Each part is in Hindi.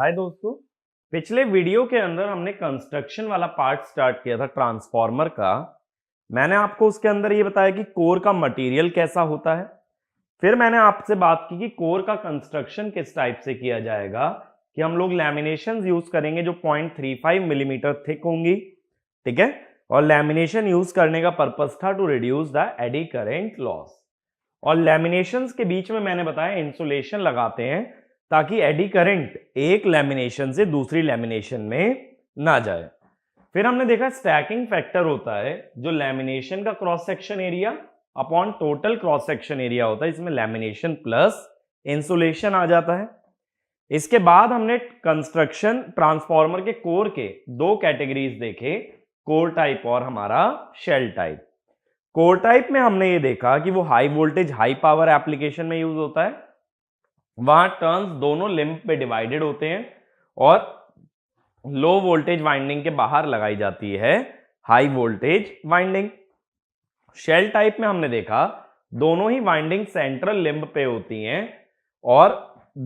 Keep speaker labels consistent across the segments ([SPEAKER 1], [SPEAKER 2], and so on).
[SPEAKER 1] हाय दोस्तों, पिछले वीडियो के अंदर हमने कंस्ट्रक्शन वाला पार्ट स्टार्ट किया था ट्रांसफॉर्मर का। मैंने आपको उसके अंदर ये बताया कि कोर का मटेरियल कैसा होता है। फिर मैंने आपसे बात की कि कोर का कंस्ट्रक्शन किस टाइप से किया जाएगा, कि हम लोग लैमिनेशन यूज करेंगे जो 0.35 मिलीमीटर थिक होंगी, ठीक है। और लैमिनेशन यूज करने का पर्पस था to reduce the eddy current loss. और लैमिनेशंस के बीच में मैंने बताया इंसुलेशन लगाते हैं ताकि एडी करंट एक लैमिनेशन से दूसरी लैमिनेशन में ना जाए। फिर हमने देखा स्टैकिंग फैक्टर होता है जो लैमिनेशन का cross section area upon total cross section area होता है, इसमें लैमिनेशन प्लस इंसुलेशन आ जाता है। इसके बाद हमने कंस्ट्रक्शन ट्रांसफॉर्मर के कोर के दो कैटेगरीज देखे, कोर टाइप और हमारा शेल टाइप। कोर टाइप में हमने ये देखा कि वो high voltage high power application में यूज होता है, वहां टर्न्स दोनों लिंब पे डिवाइडेड होते हैं और लो वोल्टेज वाइंडिंग के बाहर लगाई जाती है high voltage winding. Shell type में हमने देखा दोनों ही वाइंडिंग सेंट्रल लिंब पे होती हैं और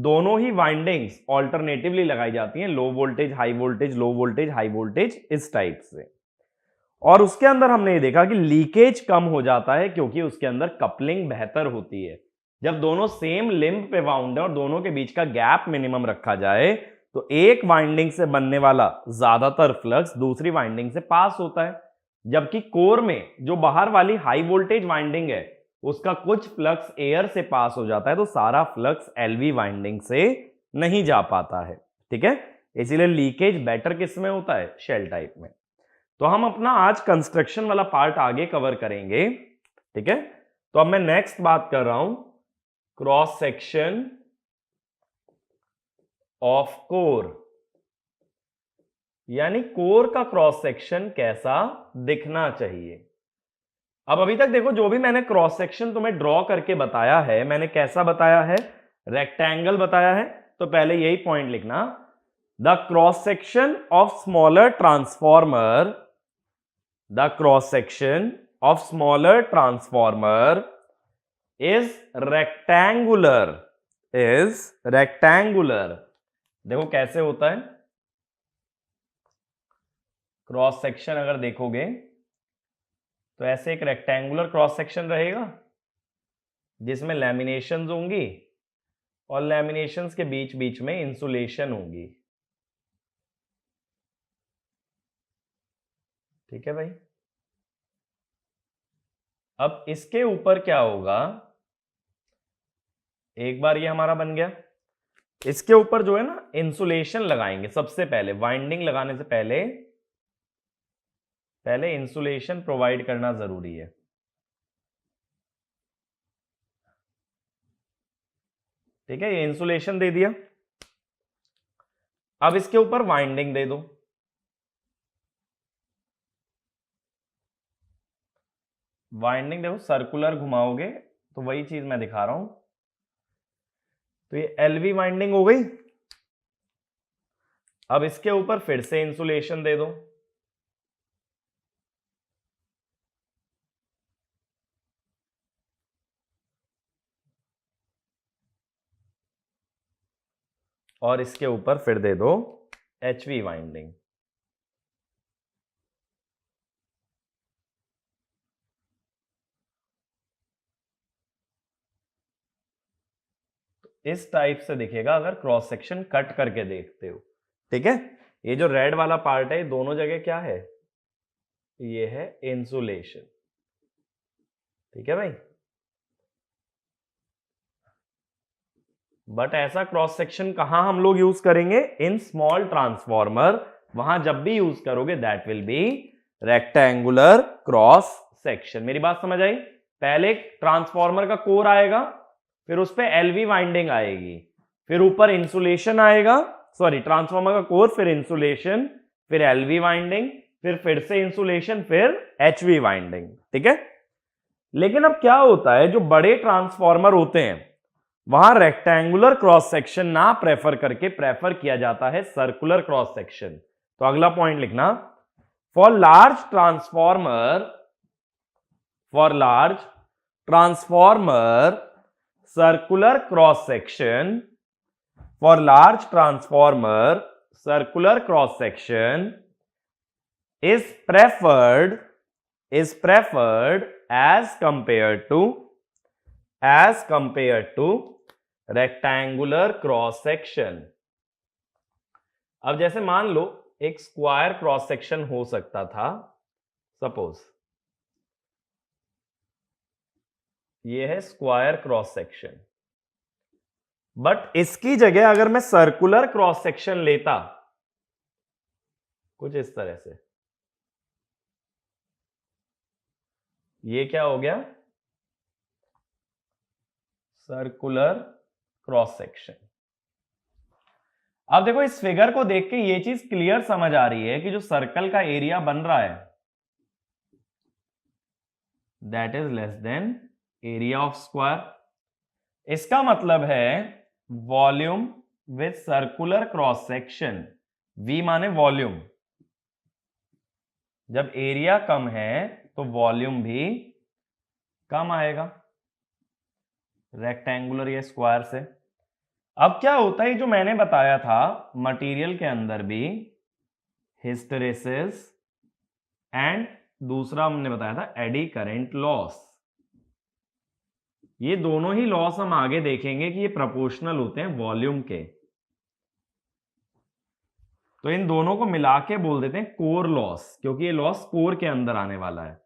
[SPEAKER 1] दोनों ही वाइंडिंग्स ऑल्टरनेटिवली लगाई जाती हैं, low voltage high voltage, low voltage high voltage, इस टाइप से। और उसके अंदर हमने ये देखा कि लीकेज कम हो जाता है क्योंकि उसके अंदर कपलिंग बेहतर होती है। जब दोनों सेम लिंब पे वाउंड है और दोनों के बीच का गैप मिनिमम रखा जाए तो एक वाइंडिंग से बनने वाला ज्यादातर फ्लक्स दूसरी वाइंडिंग से पास होता है, जबकि कोर में जो बाहर वाली हाई वोल्टेज वाइंडिंग है उसका कुछ फ्लक्स एयर से पास हो जाता है, तो सारा फ्लक्स एलवी वाइंडिंग से नहीं जा पाता है, ठीक है। इसीलिए लीकेज बेटर किस में होता है, शेल टाइप में। तो हम अपना आज कंस्ट्रक्शन वाला पार्ट आगे कवर करेंगे, ठीक है। तो अब मैं नेक्स्ट बात कर रहा हूं क्रॉस सेक्शन ऑफ कोर, यानी कोर का क्रॉस सेक्शन कैसा दिखना चाहिए। अब अभी तक देखो जो भी मैंने क्रॉस सेक्शन तुम्हें ड्रॉ करके बताया है, मैंने कैसा बताया है, रेक्टेंगल बताया है। तो पहले यही पॉइंट लिखना, the cross section of smaller transformer, the cross section of smaller transformer is rectangular, देखो कैसे होता है क्रॉस सेक्शन, अगर देखोगे तो ऐसे एक रेक्टेंगुलर क्रॉस सेक्शन रहेगा जिसमें लैमिनेशंस होंगी और लैमिनेशंस के बीच बीच में इंसुलेशन होगी, ठीक है भाई। अब इसके ऊपर क्या होगा, एक बार ये हमारा बन गया, इसके ऊपर जो है ना इंसुलेशन लगाएंगे। सबसे पहले वाइंडिंग लगाने से पहले इंसुलेशन प्रोवाइड करना जरूरी है, ठीक है। ये इंसुलेशन दे दिया, अब इसके ऊपर वाइंडिंग दे दो। वाइंडिंग देखो सर्कुलर घुमाओगे तो वही चीज मैं दिखा रहा हूं, तो ये एलवी वाइंडिंग हो गई। अब इसके ऊपर फिर से इंसुलेशन दे दो, और इसके ऊपर फिर दे दो एचवी वाइंडिंग। इस टाइप से दिखेगा अगर क्रॉस सेक्शन कट करके देखते हो, ठीक है। ये जो रेड वाला पार्ट है दोनों जगह क्या है, ये है इंसुलेशन, ठीक है भाई। बट ऐसा क्रॉस सेक्शन कहां हम लोग यूज करेंगे, इन स्मॉल ट्रांसफॉर्मर, वहां जब भी यूज करोगे that will be rectangular cross section. मेरी बात समझ आई। पहले ट्रांसफॉर्मर का कोर आएगा, फिर उस पर एलवी वाइंडिंग आएगी, फिर ऊपर इंसुलेशन आएगा, सॉरी ट्रांसफॉर्मर का कोर, फिर इंसुलेशन, फिर एलवी वाइंडिंग, फिर से इंसुलेशन, फिर एचवी वाइंडिंग, ठीक है। लेकिन अब क्या होता है, जो बड़े ट्रांसफॉर्मर होते हैं वहां रेक्टेंगुलर क्रॉस सेक्शन ना प्रेफर करके प्रेफर किया जाता है सर्कुलर क्रॉस सेक्शन। तो अगला पॉइंट लिखना, for large transformer circular cross section for large transformer circular cross section is preferred as compared to rectangular cross section. अब जैसे मान लो एक स्क्वायर क्रॉस सेक्शन हो सकता था, सपोज ये है स्क्वायर क्रॉस सेक्शन, बट इसकी जगह अगर मैं सर्कुलर क्रॉस सेक्शन लेता कुछ इस तरह से, ये क्या हो गया, सर्कुलर क्रॉस सेक्शन। अब देखो इस फिगर को देख के ये चीज क्लियर समझ आ रही है कि जो सर्कल का एरिया बन रहा है that is less than area of square. इसका मतलब है volume with circular cross section, V माने वॉल्यूम, जब एरिया कम है तो वॉल्यूम भी कम आएगा रेक्टेंगुलर या स्क्वायर से। अब क्या होता है, जो मैंने बताया था मटेरियल के अंदर भी हिस्टेरेसिस एंड दूसरा हमने बताया था एडी करंट लॉस, ये दोनों ही लॉस हम आगे देखेंगे कि ये प्रोपोर्शनल होते हैं वॉल्यूम के, तो इन दोनों को मिला के बोल देते हैं कोर लॉस, क्योंकि ये लॉस कोर के अंदर आने वाला है।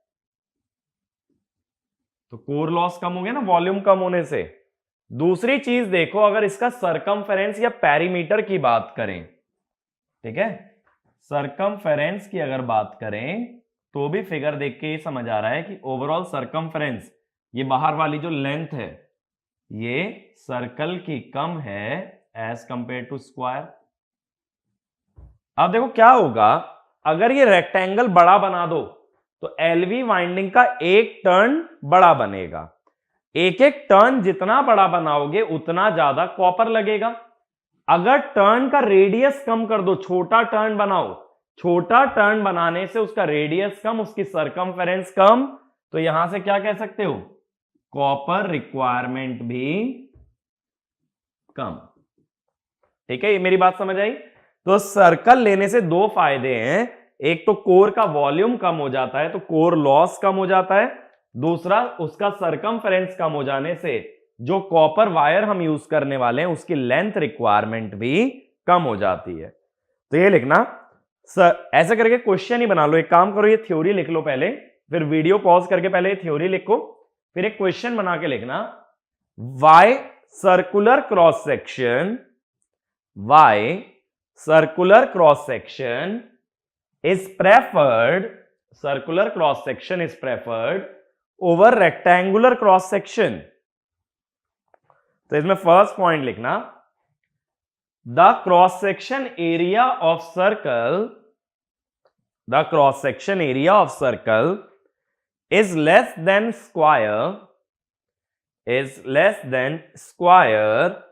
[SPEAKER 1] तो कोर लॉस कम हो गया ना वॉल्यूम कम होने से। दूसरी चीज देखो, अगर इसका सरकमफेरेंस या पेरीमीटर की बात करें, ठीक है, सरकमफेरेंस की अगर बात करें तो भी फिगर देख के ये समझ आ रहा है कि ओवरऑल सरकमफेरेंस, ये बाहर वाली जो लेंथ है ये सर्कल की कम है एज कंपेयर टू स्क्वायर। अब देखो क्या होगा, अगर ये रेक्टेंगल बड़ा बना दो तो एलवी वाइंडिंग का एक टर्न बड़ा बनेगा, एक एक टर्न जितना बड़ा बनाओगे उतना ज्यादा कॉपर लगेगा। अगर टर्न का रेडियस कम कर दो, छोटा टर्न बनाओ, छोटा टर्न बनाने से उसका रेडियस कम, उसकी सरकमफेरेंस कम, तो यहां से क्या कह सकते हो, कॉपर रिक्वायरमेंट भी कम। ठीक है, ये मेरी बात समझ आई। तो सर्कल लेने से दो फायदे हैं, एक तो कोर का वॉल्यूम कम हो जाता है तो कोर लॉस कम हो जाता है, दूसरा उसका सरकमफेरेंस कम हो जाने से जो कॉपर वायर हम यूज करने वाले हैं उसकी लेंथ रिक्वायरमेंट भी कम हो जाती है। तो ये लिखना सर, ऐसे करके क्वेश्चन ही बना लो। एक काम करो, ये थ्योरी लिख लो पहले, फिर वीडियो पॉज करके पहले ये थ्योरी लिखो, फिर एक क्वेश्चन बना के लिखना, why circular cross section, why circular cross section is preferred, circular cross section is preferred over rectangular cross section। तो इसमें फर्स्ट पॉइंट लिखना, the cross section area of circle, the cross section area of circle is less than square, is less than square,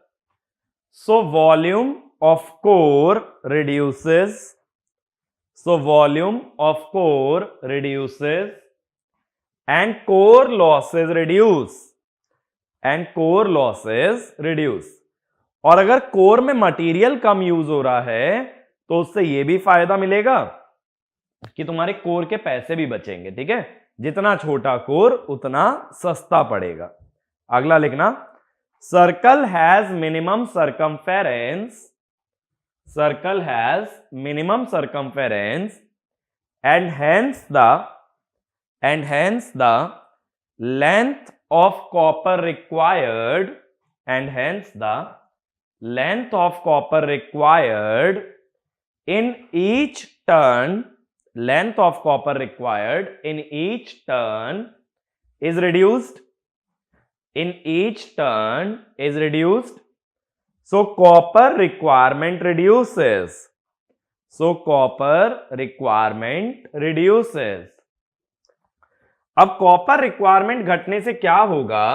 [SPEAKER 1] so volume of core reduces, so volume of core reduces and core losses reduce, and core losses reduce। और अगर कोर में मटेरियल कम यूज हो रहा है तो उससे यह भी फायदा मिलेगा कि तुम्हारे कोर के पैसे भी बचेंगे। ठीक है, जितना छोटा कोर उतना सस्ता पड़ेगा। अगला लिखना, circle has minimum circumference, circle has minimum circumference and hence the length of copper required, and hence the length of copper required in each turn, length of copper required in each turn is reduced, in each turn is reduced, so copper requirement reduces, so copper requirement reduces। अब कॉपर रिक्वायरमेंट घटने से क्या होगा,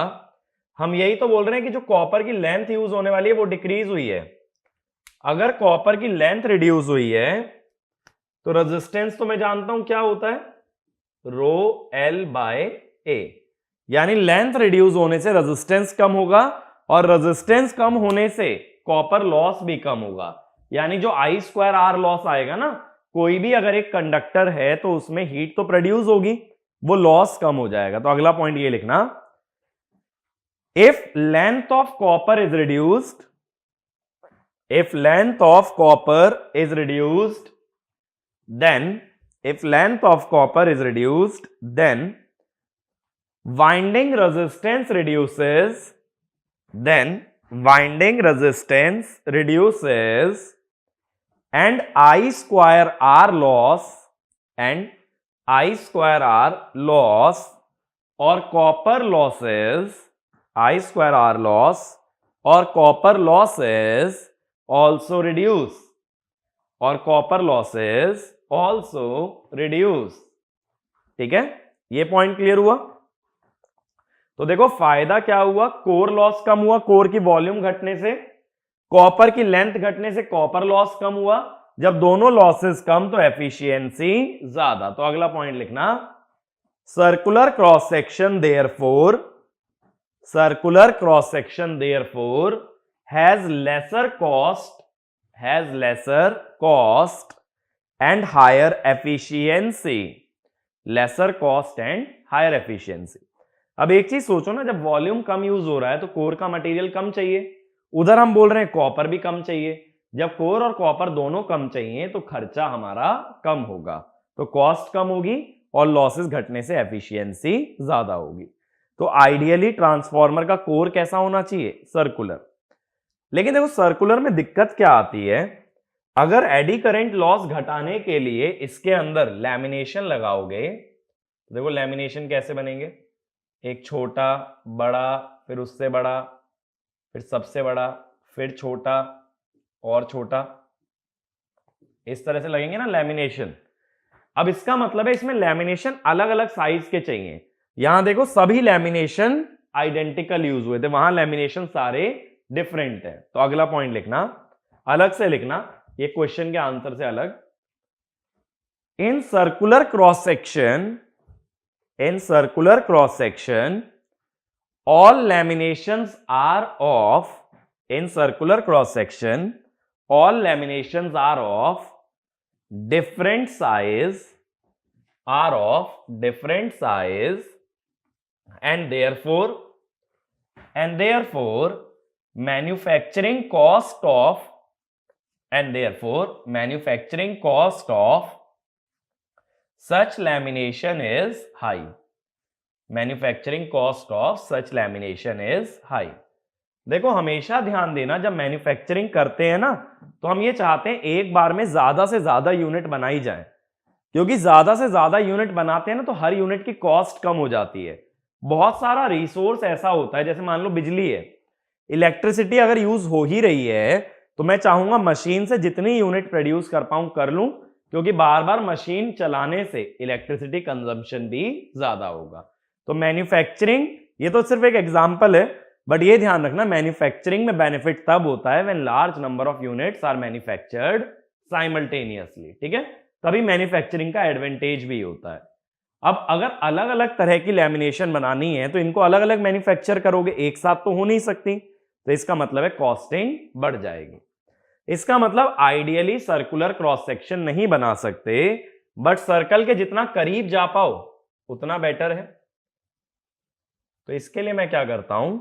[SPEAKER 1] हम यही तो बोल रहे हैं कि जो कॉपर की लेंथ यूज होने वाली है वो डिक्रीज हुई है। अगर कॉपर की लेंथ रिड्यूस हुई है तो रेजिस्टेंस तो मैं जानता हूं क्या होता है, रो एल बाय ए, यानी लेंथ रिड्यूस होने से रेजिस्टेंस कम होगा और रेजिस्टेंस कम होने से कॉपर लॉस भी कम होगा, यानी जो I²R लॉस आएगा ना, कोई भी अगर एक कंडक्टर है तो उसमें हीट तो प्रोड्यूस होगी, वो लॉस कम हो जाएगा। तो अगला पॉइंट ये लिखना, if length of copper is reduced, if length of copper is reduced, then if length of copper is reduced, then winding resistance reduces, then winding resistance reduces, and I²R loss and I²R loss or copper losses, I²R loss or copper losses also reduce, और कॉपर लॉसेस ऑल्सो रिड्यूस। ठीक है, ये पॉइंट क्लियर हुआ। तो देखो फायदा क्या हुआ, कोर लॉस कम हुआ, कोर की वॉल्यूम घटने से, कॉपर की लेंथ घटने से कॉपर लॉस कम हुआ। जब दोनों लॉसेस कम तो एफिशिएंसी ज्यादा। तो अगला पॉइंट लिखना, circular cross section therefore, circular cross section therefore has lesser cost and higher efficiency, lesser cost and higher efficiency। अब एक चीज सोचो ना, जब वॉल्यूम कम यूज हो रहा है तो कोर का मटेरियल कम चाहिए, उधर हम बोल रहे हैं कॉपर भी कम चाहिए। जब कोर और कॉपर दोनों कम चाहिए तो खर्चा हमारा कम होगा, तो कॉस्ट कम होगी और लॉसेस घटने से एफिशिएंसी ज्यादा होगी। तो आइडियली ट्रांसफॉर्मर का कोर कैसा होना चाहिए, सर्कुलर। लेकिन देखो सर्कुलर में दिक्कत क्या आती है, अगर एडी करंट लॉस घटाने के लिए इसके अंदर लैमिनेशन लगाओगे, तो देखो लैमिनेशन कैसे बनेंगे, एक छोटा, बड़ा, फिर उससे बड़ा, फिर सबसे बड़ा, फिर छोटा और छोटा, इस तरह से लगेंगे ना लैमिनेशन। अब इसका मतलब है इसमें लैमिनेशन अलग अलग साइज के चाहिए। यहां देखो सभी लैमिनेशन आइडेंटिकल यूज हुए थे, वहां लैमिनेशन सारे डिफरेंट है। तो अगला पॉइंट लिखना, अलग से लिखना, ये क्वेश्चन के आंसर से अलग। In circular cross section, in circular cross section all laminations are of, in circular cross section all laminations are of different size, are of different size, and therefore manufacturing cost of, and therefore manufacturing cost of such lamination is high, manufacturing cost of such lamination is high. देखो हमेशा ध्यान देना, जब मैन्युफैक्चरिंग करते हैं ना तो हम ये चाहते हैं एक बार में ज्यादा से ज्यादा यूनिट बनाई जाए, क्योंकि ज्यादा से ज्यादा यूनिट बनाते हैं ना तो हर यूनिट की कॉस्ट कम हो जाती है। बहुत सारा रिसोर्स ऐसा होता है, जैसे मान लो बिजली है, इलेक्ट्रिसिटी अगर यूज हो ही रही है तो मैं चाहूंगा मशीन से जितनी यूनिट प्रोड्यूस कर पाऊं कर लूं, क्योंकि बार बार मशीन चलाने से इलेक्ट्रिसिटी कंजम्पशन भी ज्यादा होगा। तो मैन्युफैक्चरिंग, ये तो सिर्फ एक एग्जांपल है, बट ये ध्यान रखना मैन्युफैक्चरिंग में बेनिफिट तब होता है when large number of units are manufactured simultaneously. ठीक है, तभी मैन्युफैक्चरिंग का एडवांटेज भी होता है। अब अगर अलग अलग तरह की लैमिनेशन बनानी है तो इनको अलग अलग मैन्युफैक्चर करोगे, एक साथ तो हो नहीं सकती, तो इसका मतलब है कॉस्टिंग बढ़ जाएगी। इसका मतलब आइडियली सर्कुलर क्रॉस सेक्शन नहीं बना सकते, बट सर्कल के जितना करीब जा पाओ उतना बेटर है। तो इसके लिए मैं क्या करता हूं,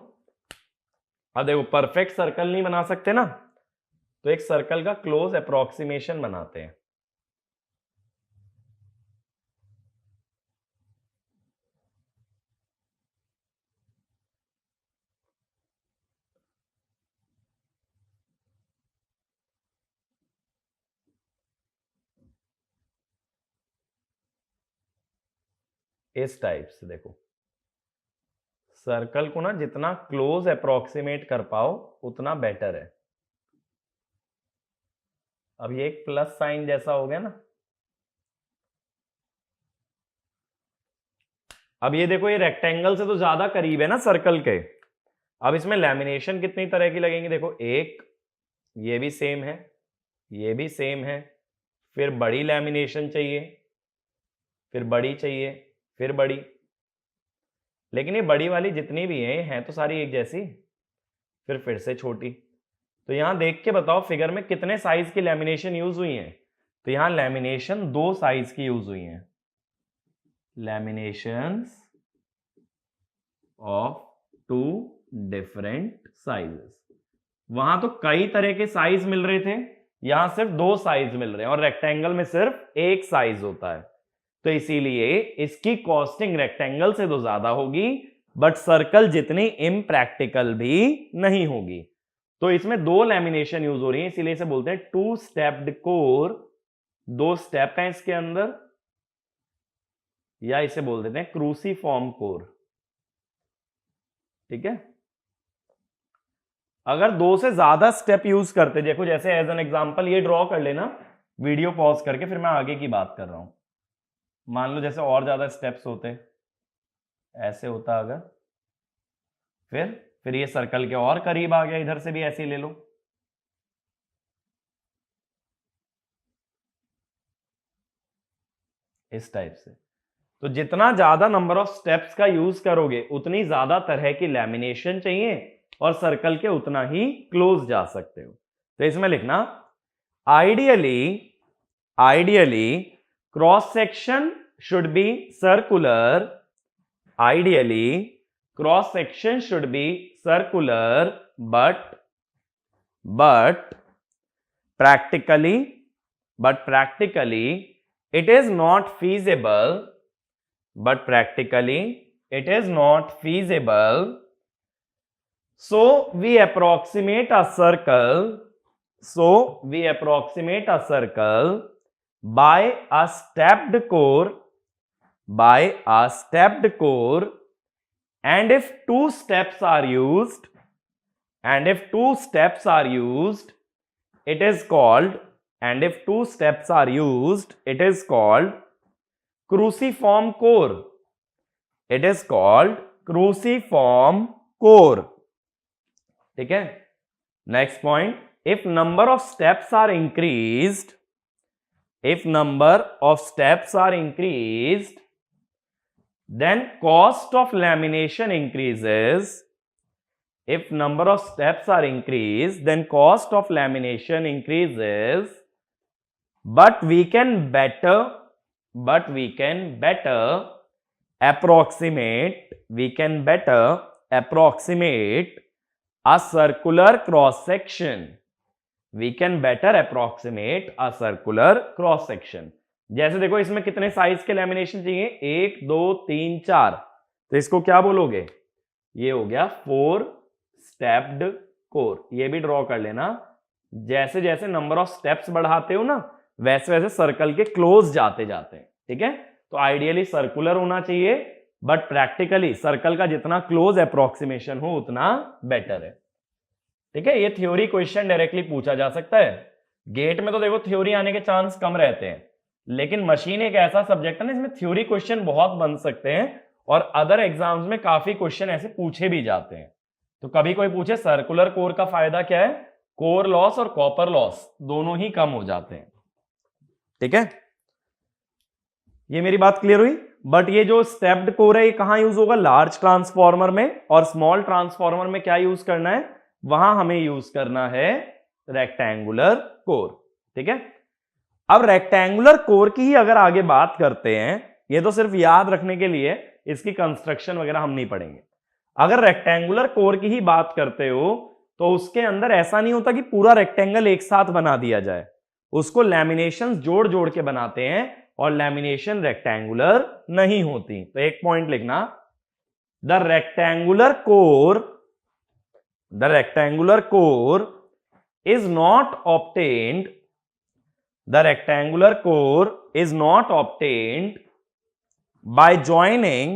[SPEAKER 1] अब देखो परफेक्ट सर्कल नहीं बना सकते ना, तो एक सर्कल का क्लोज अप्रोक्सीमेशन बनाते हैं। इस टाइप से देखो, सर्कल को ना जितना क्लोज अप्रोक्सीमेट कर पाओ उतना बेटर है। अब ये एक प्लस साइन जैसा हो गया ना, अब ये देखो ये रेक्टेंगल से तो ज्यादा करीब है ना सर्कल के। अब इसमें लैमिनेशन कितनी तरह की लगेंगी, देखो एक, ये भी सेम है, ये भी सेम है, फिर बड़ी लैमिनेशन चाहिए, फिर बड़ी चाहिए, फिर बड़ी। लेकिन ये बड़ी वाली जितनी भी हैं तो सारी एक जैसी, फिर से छोटी। तो यहां देख के बताओ फिगर में कितने साइज की लैमिनेशन यूज हुई है। तो यहां लैमिनेशन 2 साइज की यूज हुई है, लैमिनेशंस ऑफ 2 डिफरेंट साइजेस। वहां तो कई तरह के साइज मिल रहे थे, यहां सिर्फ 2 साइज मिल रहे हैं, और रेक्टेंगल में सिर्फ एक साइज होता है। तो इसीलिए इसकी कॉस्टिंग रेक्टेंगल से तो ज्यादा होगी, बट सर्कल जितनी इम्प्रैक्टिकल भी नहीं होगी। तो इसमें 2 लैमिनेशन यूज हो रही है, इसीलिए इसे बोलते हैं 2 स्टेप्ड कोर। 2 स्टेप हैं इसके अंदर, या इसे बोल देते हैं क्रूसीफॉर्म कोर। ठीक है। अगर 2 से ज्यादा स्टेप यूज करते, देखो जैसे एज एन एग्जांपल ये ड्रॉ कर लेना, वीडियो पॉज करके, फिर मैं आगे की बात कर रहा हूं। मान लो जैसे और ज्यादा स्टेप्स होते, ऐसे होता अगर, फिर ये सर्कल के और करीब आ गया, इधर से भी ऐसे ही ले लो। इस टाइप से। तो जितना ज्यादा नंबर ऑफ स्टेप्स का यूज करोगे उतनी ज्यादा तरह की लैमिनेशन चाहिए, और सर्कल के उतना ही क्लोज जा सकते हो। तो इसमें लिखना ideally cross section should be circular, ideally cross section should be circular, but practically it is not feasible, so we approximate a circle by a stepped core, and if 2 steps are used, it is called cruciform core। ठीक है। Next point, if number of steps are increased, then cost of lamination increases. If number of steps are increased, then cost of lamination increases, but we can better approximate a circular cross section. जैसे देखो इसमें कितने साइज के लैमिनेशन चाहिए, 1 2 3 4, तो इसको क्या बोलोगे, ये हो गया 4 स्टेप्ड कोर। ये भी ड्रॉ कर लेना, जैसे जैसे नंबर ऑफ स्टेप्स बढ़ाते हो ना, वैसे वैसे सर्कल के क्लोज जाते जाते हैं। ठीक है। तो आइडियली सर्कुलर होना चाहिए, बट प्रैक्टिकली सर्कल का जितना क्लोज अप्रोक्सीमेशन हो उतना बेटर है। ठीक है। ये थ्योरी क्वेश्चन डायरेक्टली पूछा जा सकता है। गेट में तो देखो थ्योरी आने के चांस कम रहते हैं, लेकिन मशीन एक ऐसा सब्जेक्ट है ना, इसमें थ्योरी क्वेश्चन बहुत बन सकते हैं, और अदर एग्जाम्स में काफी क्वेश्चन ऐसे पूछे भी जाते हैं। तो कभी कोई पूछे सर्कुलर कोर का फायदा क्या है, कोर लॉस और कॉपर लॉस दोनों ही कम हो जाते हैं। ठीक है। ये मेरी बात क्लियर हुई। बट ये जो स्टेप्ड कोर है ये कहां यूज होगा, लार्ज ट्रांसफॉर्मर में, और स्मॉल ट्रांसफॉर्मर में क्या यूज करना है, वहां हमें यूज करना है रेक्टेंगुलर कोर। ठीक है। अब रेक्टेंगुलर कोर की ही अगर आगे बात करते हैं, ये तो सिर्फ याद रखने के लिए, इसकी कंस्ट्रक्शन वगैरह हम नहीं पढ़ेंगे। अगर रेक्टेंगुलर कोर की ही बात करते हो तो उसके अंदर ऐसा नहीं होता कि पूरा रेक्टेंगल एक साथ बना दिया जाए, उसको लैमिनेशन जोड़ जोड़ के बनाते हैं, और लैमिनेशन रेक्टेंगुलर नहीं होती। तो एक पॉइंट लिखना, the rectangular core is not obtained by joining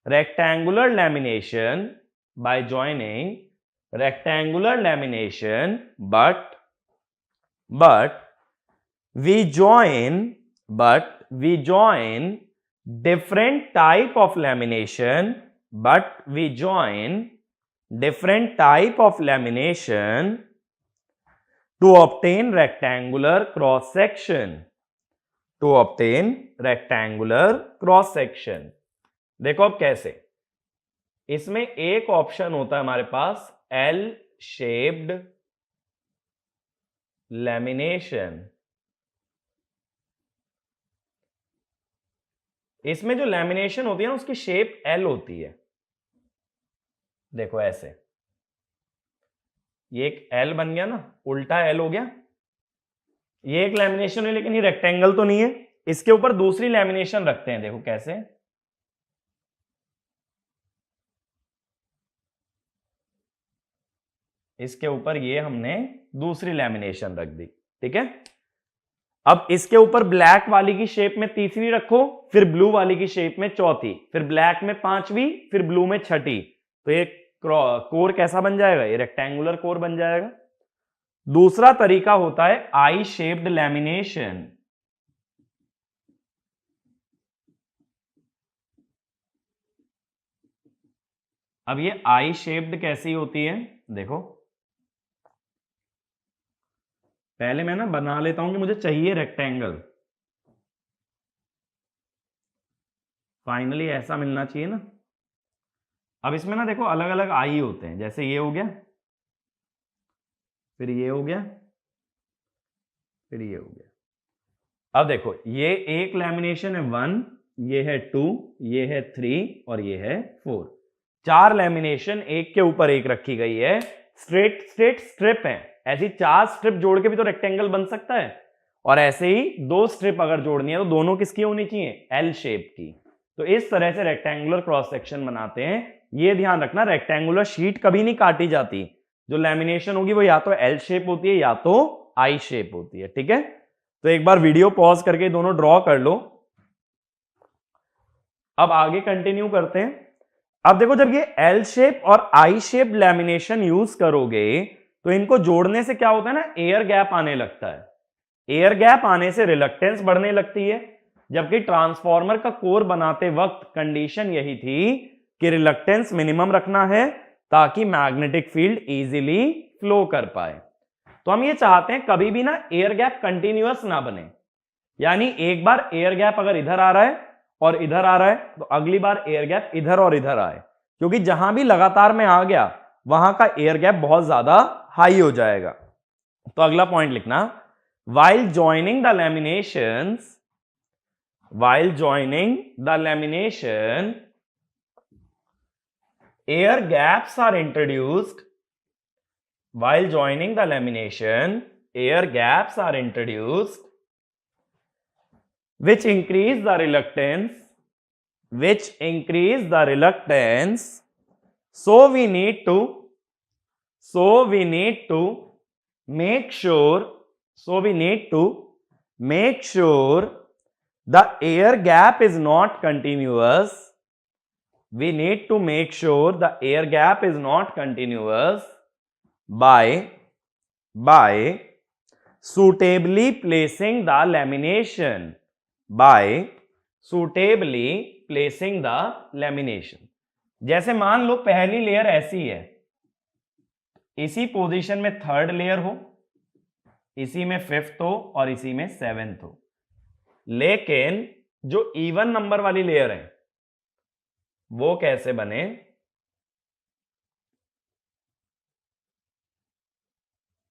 [SPEAKER 1] rectangular lamination, but we join different type of lamination, to obtain rectangular cross section, देखो अब कैसे, इसमें एक ऑप्शन होता है हमारे पास एल शेप्ड लैमिनेशन। इसमें जो लैमिनेशन होती है ना उसकी शेप एल होती है। देखो ऐसे, ये एक एल बन गया ना, उल्टा एल हो गया। ये एक लैमिनेशन है लेकिन ये रेक्टेंगल तो नहीं है। इसके ऊपर दूसरी लैमिनेशन रखते हैं, देखो कैसे। इसके ऊपर ये हमने दूसरी लैमिनेशन रख दी, ठीक है। अब इसके ऊपर ब्लैक वाली की शेप में तीसरी रखो, फिर ब्लू वाली की शेप में चौथी, फिर ब्लैक में पांचवी, फिर ब्लू में छठी। तो ये कोर कैसा बन जाएगा? ये रेक्टेंगुलर कोर बन जाएगा। दूसरा तरीका होता है आई शेप्ड लैमिनेशन। अब ये आई शेप्ड कैसी होती है? देखो पहले मैं ना बना लेता हूं कि मुझे चाहिए रेक्टेंगल। फाइनली ऐसा मिलना चाहिए ना। अब इसमें ना देखो अलग अलग आई होते हैं, जैसे ये हो गया, फिर ये हो गया, फिर ये हो गया। अब देखो ये एक लैमिनेशन है 1, ये है 2, ये है 3 और ये है 4। 4 लैमिनेशन एक के ऊपर एक रखी गई है। स्ट्रेट स्ट्रेट स्ट्रिप है। ऐसी 4 स्ट्रिप जोड़ के भी तो रेक्टेंगल बन सकता है। और ऐसे ही 2 स्ट्रिप अगर जोड़नी है तो दोनों किसकी होनी चाहिए? एल शेप की। तो इस तरह से रेक्टेंगुलर क्रॉस सेक्शन बनाते हैं। ये ध्यान रखना, रेक्टेंगुलर शीट कभी नहीं काटी जाती। जो लैमिनेशन होगी वो या तो एल शेप होती है या तो आई शेप होती है, ठीक है। तो एक बार वीडियो पॉज करके दोनों ड्रॉ कर लो। अब आगे कंटिन्यू करते हैं। अब देखो जब ये एल शेप और आई शेप लैमिनेशन यूज करोगे तो इनको जोड़ने से क्या होता है ना, एयर गैप आने लगता है। एयर गैप आने से रिलक्टेंस बढ़ने लगती है। जबकि ट्रांसफॉर्मर का कोर बनाते वक्त कंडीशन यही थी कि रिलक्टेंस मिनिमम रखना है ताकि मैग्नेटिक फील्ड इजीली फ्लो कर पाए। तो हम ये चाहते हैं कभी भी ना एयर गैप कंटिन्यूअस ना बने। यानी एक बार एयर गैप अगर इधर आ रहा है और इधर आ रहा है तो अगली बार एयर गैप इधर और इधर आए, क्योंकि जहां भी लगातार में आ गया वहां का एयर गैप बहुत ज्यादा हाई हो जाएगा। तो अगला पॉइंट लिखना, while joining the laminations, air gaps are introduced. While joining the lamination, air gaps are introduced, which increase the reluctance. So we need to make sure the air gap is not continuous. We need to make sure the air gap is not continuous by suitably placing the lamination. जैसे मान लो पहली लेयर ऐसी है, इसी पोजीशन में थर्ड लेयर हो, इसी में फिफ्थ हो और इसी में सेवेंथ हो। लेकिन जो इवन नंबर वाली लेयर है वो कैसे बने?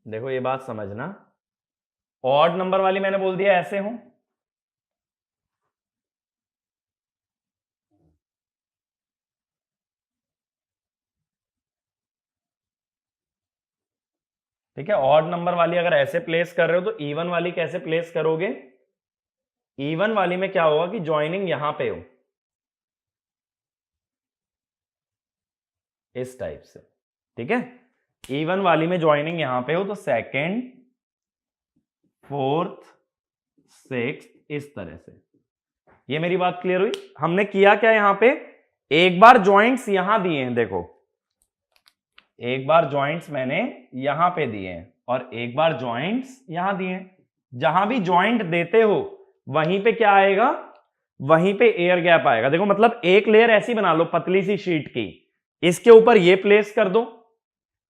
[SPEAKER 1] देखो ये बात समझना, ऑड नंबर वाली मैंने बोल दिया ऐसे हो, ठीक है। ऑड नंबर वाली अगर ऐसे प्लेस कर रहे हो तो इवन वाली कैसे प्लेस करोगे? इवन वाली में क्या होगा कि ज्वाइनिंग यहां पे हो, इस टाइप से, ठीक है। इवन वाली में ज्वाइनिंग यहां पे हो तो सेकंड, फोर्थ, सिक्स्थ, इस तरह से। ये मेरी बात क्लियर हुई? हमने किया क्या यहां पे, एक बार जॉइंट्स यहां दिए हैं, देखो एक बार जॉइंट्स मैंने यहां पे दिए हैं और एक बार जॉइंट्स यहां दिए हैं। जहां भी जॉइंट देते हो वहीं पे क्या आएगा? वहीं पे एयर गैप आएगा। देखो मतलब एक लेयर ऐसी बना लो पतली सी शीट की, इसके ऊपर ये प्लेस कर दो,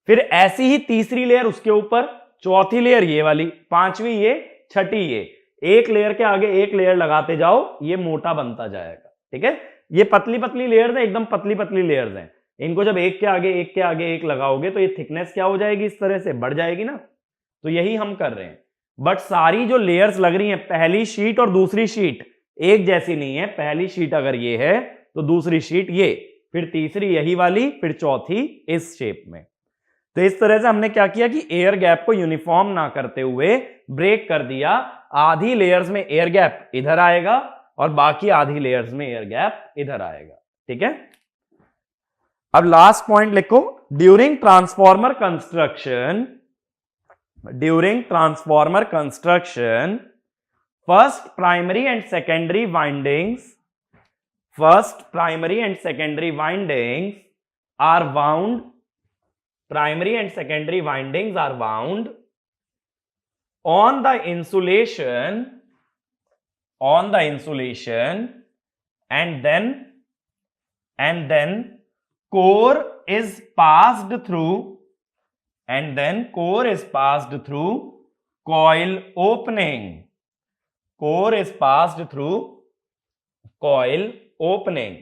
[SPEAKER 1] फिर ऐसी ही तीसरी लेयर उसके ऊपर, चौथी लेयर ये वाली, पांचवी ये, छठी ये, एक लेयर के आगे एक लेयर लगाते जाओ, ये मोटा बनता जाएगा, ठीक है। ये पतली पतली लेयर्स हैं, एकदम पतली पतली लेयर्स हैं। इनको जब एक के आगे एक के आगे एक लगाओगे तो ये थिकनेस क्या हो जाएगी, इस तरह से बढ़ जाएगी ना। तो यही हम कर रहे हैं। बट सारी जो लेयर्स लग रही हैं, पहली शीट और दूसरी शीट एक जैसी नहीं है। पहली शीट अगर ये है तो दूसरी शीट ये, फिर तीसरी यही वाली, फिर चौथी इस शेप में। तो इस तरह से हमने क्या किया कि एयर गैप को यूनिफॉर्म ना करते हुए ब्रेक कर दिया। आधी लेयर्स में एयर गैप इधर आएगा और बाकी आधी लेयर्स में एयर गैप इधर आएगा। ठीक है, अब लास्ट पॉइंट लिखो। During transformer construction, during transformer construction, first primary and secondary windings, first primary and secondary windings are wound, primary and secondary windings are wound on the insulation, on the insulation, and then core is passed through, and then core is passed through coil opening, core is passed through coil opening।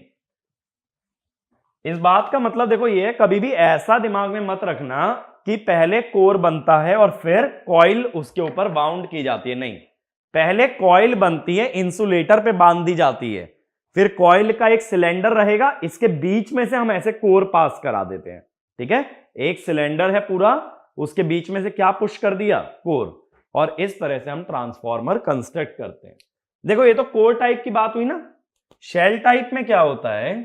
[SPEAKER 1] इस बात का मतलब देखो ये, कभी भी ऐसा दिमाग में मत रखना कि पहले कोर बनता है और फिर कॉइल उसके ऊपर बाउंड की जाती है। नहीं, पहले कॉइल बनती है, इंसुलेटर पे बांध दी जाती है, फिर कॉइल का एक सिलेंडर रहेगा, इसके बीच में से हम ऐसे कोर पास करा देते हैं। ठीक है, एक सिलेंडर है पूरा, उसके बीच में से क्या पुश कर दिया, कोर, और इस तरह से हम ट्रांसफॉर्मर कंस्ट्रक्ट करते हैं। देखो ये तो कोर टाइप की बात हुई ना। शेल टाइप में क्या होता है,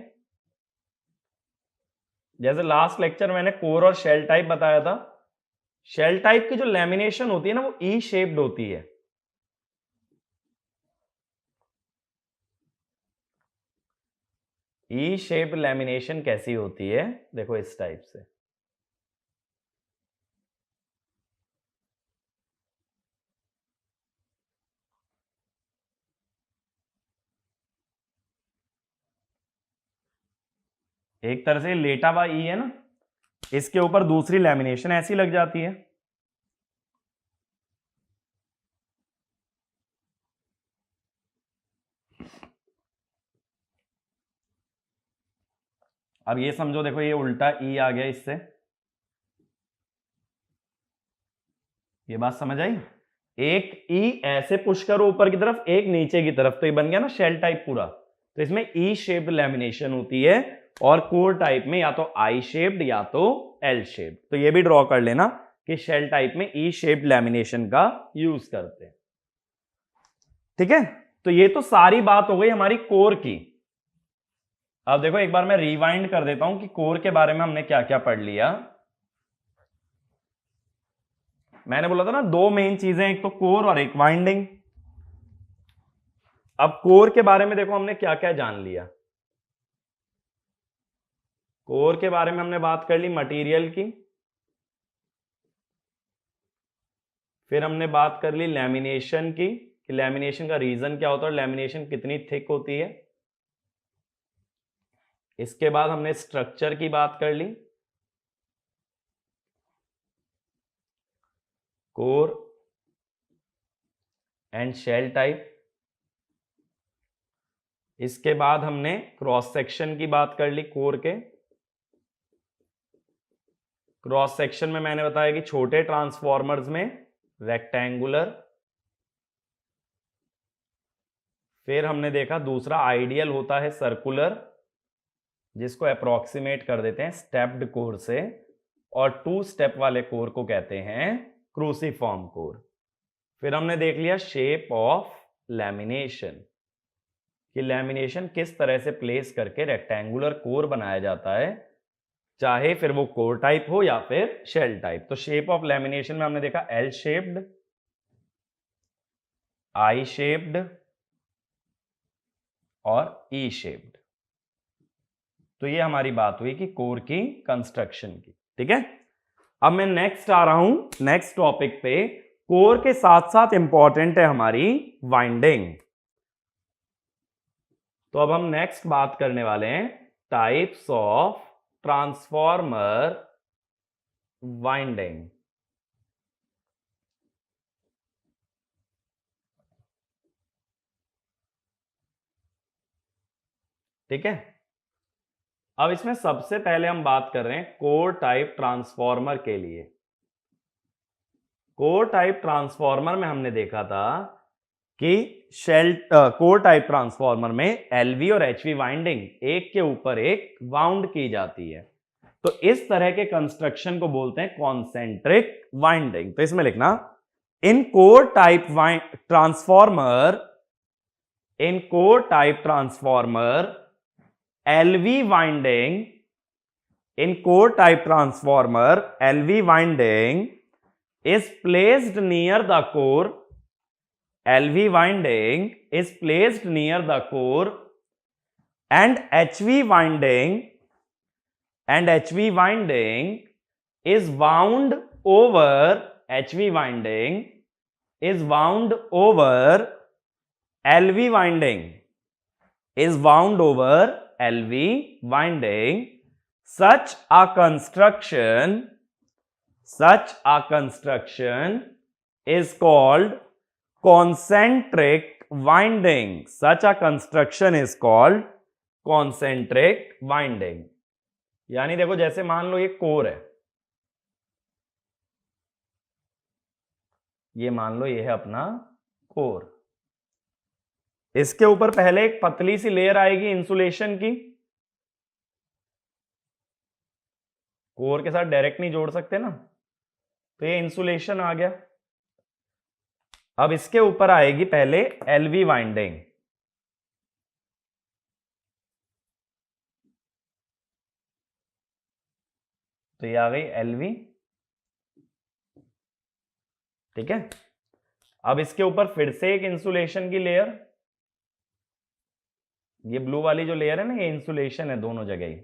[SPEAKER 1] जैसे लास्ट लेक्चर मैंने कोर और शेल टाइप बताया था। शेल टाइप की जो लैमिनेशन होती है ना, वो ई शेप्ड होती है। ई शेप्ड लैमिनेशन कैसी होती है, देखो इस टाइप से। एक तरह से लेटा हुआ ई है ना, इसके ऊपर दूसरी लैमिनेशन ऐसी लग जाती है। अब ये समझो, देखो ये उल्टा ई आ गया इससे, ये बात समझ आई। एक ई ऐसे पुश करो ऊपर की तरफ, एक नीचे की तरफ, तो ये बन गया ना शेल टाइप पूरा। तो इसमें ई शेप्ड लैमिनेशन होती है, और कोर टाइप में या तो आई शेप्ड या तो एल शेप्ड। तो ये भी ड्रॉ कर लेना कि शेल टाइप में ई शेप्ड लैमिनेशन का यूज करते हैं। ठीक है, तो ये तो सारी बात हो गई हमारी कोर की। अब देखो एक बार मैं रिवाइंड कर देता हूं कि कोर के बारे में हमने क्या क्या पढ़ लिया। मैंने बोला था ना दो मेन चीजें, एक तो कोर और एक वाइंडिंग। अब कोर के बारे में देखो हमने क्या क्या जान लिया। कोर के बारे में हमने बात कर ली मटेरियल की, फिर हमने बात कर ली लैमिनेशन की, कि लैमिनेशन का रीजन क्या होता है, लैमिनेशन कितनी थिक होती है। इसके बाद हमने स्ट्रक्चर की बात कर ली, कोर एंड शेल टाइप। इसके बाद हमने क्रॉस सेक्शन की बात कर ली कोर के। क्रॉस सेक्शन में मैंने बताया कि छोटे ट्रांसफॉर्मर्स में रेक्टेंगुलर, फिर हमने देखा दूसरा आइडियल होता है सर्कुलर, जिसको अप्रोक्सीमेट कर देते हैं स्टेप्ड कोर से, और टू स्टेप वाले कोर को कहते हैं क्रूसीफॉर्म कोर। फिर हमने देख लिया शेप ऑफ लैमिनेशन, कि लैमिनेशन किस तरह से प्लेस करके रेक्टेंगुलर कोर बनाया जाता है, चाहे फिर वो कोर टाइप हो या फिर शेल टाइप। तो शेप ऑफ लैमिनेशन में हमने देखा एल शेप्ड, आई शेप्ड और ई शेप्ड। तो ये हमारी बात हुई कि कोर की कंस्ट्रक्शन की। ठीक है, अब मैं नेक्स्ट आ रहा हूं नेक्स्ट टॉपिक पे। कोर के साथ साथ इंपॉर्टेंट है हमारी वाइंडिंग। तो अब हम नेक्स्ट बात करने वाले हैं टाइप्स ऑफ ट्रांसफॉर्मर वाइंडिंग। ठीक है, अब इसमें सबसे पहले हम बात कर रहे हैं कोर टाइप ट्रांसफॉर्मर के लिए। कोर टाइप ट्रांसफॉर्मर में हमने देखा था कि कोर टाइप ट्रांसफॉर्मर में एलवी और एचवी वाइंडिंग एक के ऊपर एक वाउंड की जाती है। तो इस तरह के कंस्ट्रक्शन को बोलते हैं कॉन्सेंट्रिक वाइंडिंग। तो इसमें लिखना in core type transformer LV winding in core type transformer LV winding is placed near the core. LV winding is placed near the core and HV winding is wound over LV winding. Such a construction is called concentric winding. Such a construction is called concentric winding. यानी देखो, जैसे मान लो ये कोर है, ये मान लो ये है अपना कोर। इसके ऊपर पहले एक पतली सी लेयर आएगी इंसुलेशन की, कोर के साथ डायरेक्ट नहीं जोड़ सकते ना, तो ये इंसुलेशन आ गया। अब इसके ऊपर आएगी पहले एलवी वाइंडिंग, तो ये आ गई एलवी, ठीक है। अब इसके ऊपर फिर से एक इंसुलेशन की लेयर, ये ब्लू वाली जो लेयर है ना, ये इंसुलेशन है दोनों जगह ही।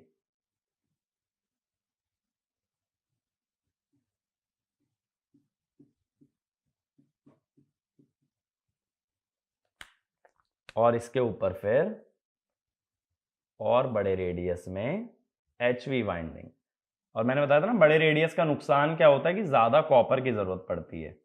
[SPEAKER 1] और इसके ऊपर फिर और बड़े रेडियस में एचवी वाइंडिंग। और मैंने बताया था ना, बड़े रेडियस का नुकसान क्या होता है कि ज्यादा कॉपर की जरूरत पड़ती है।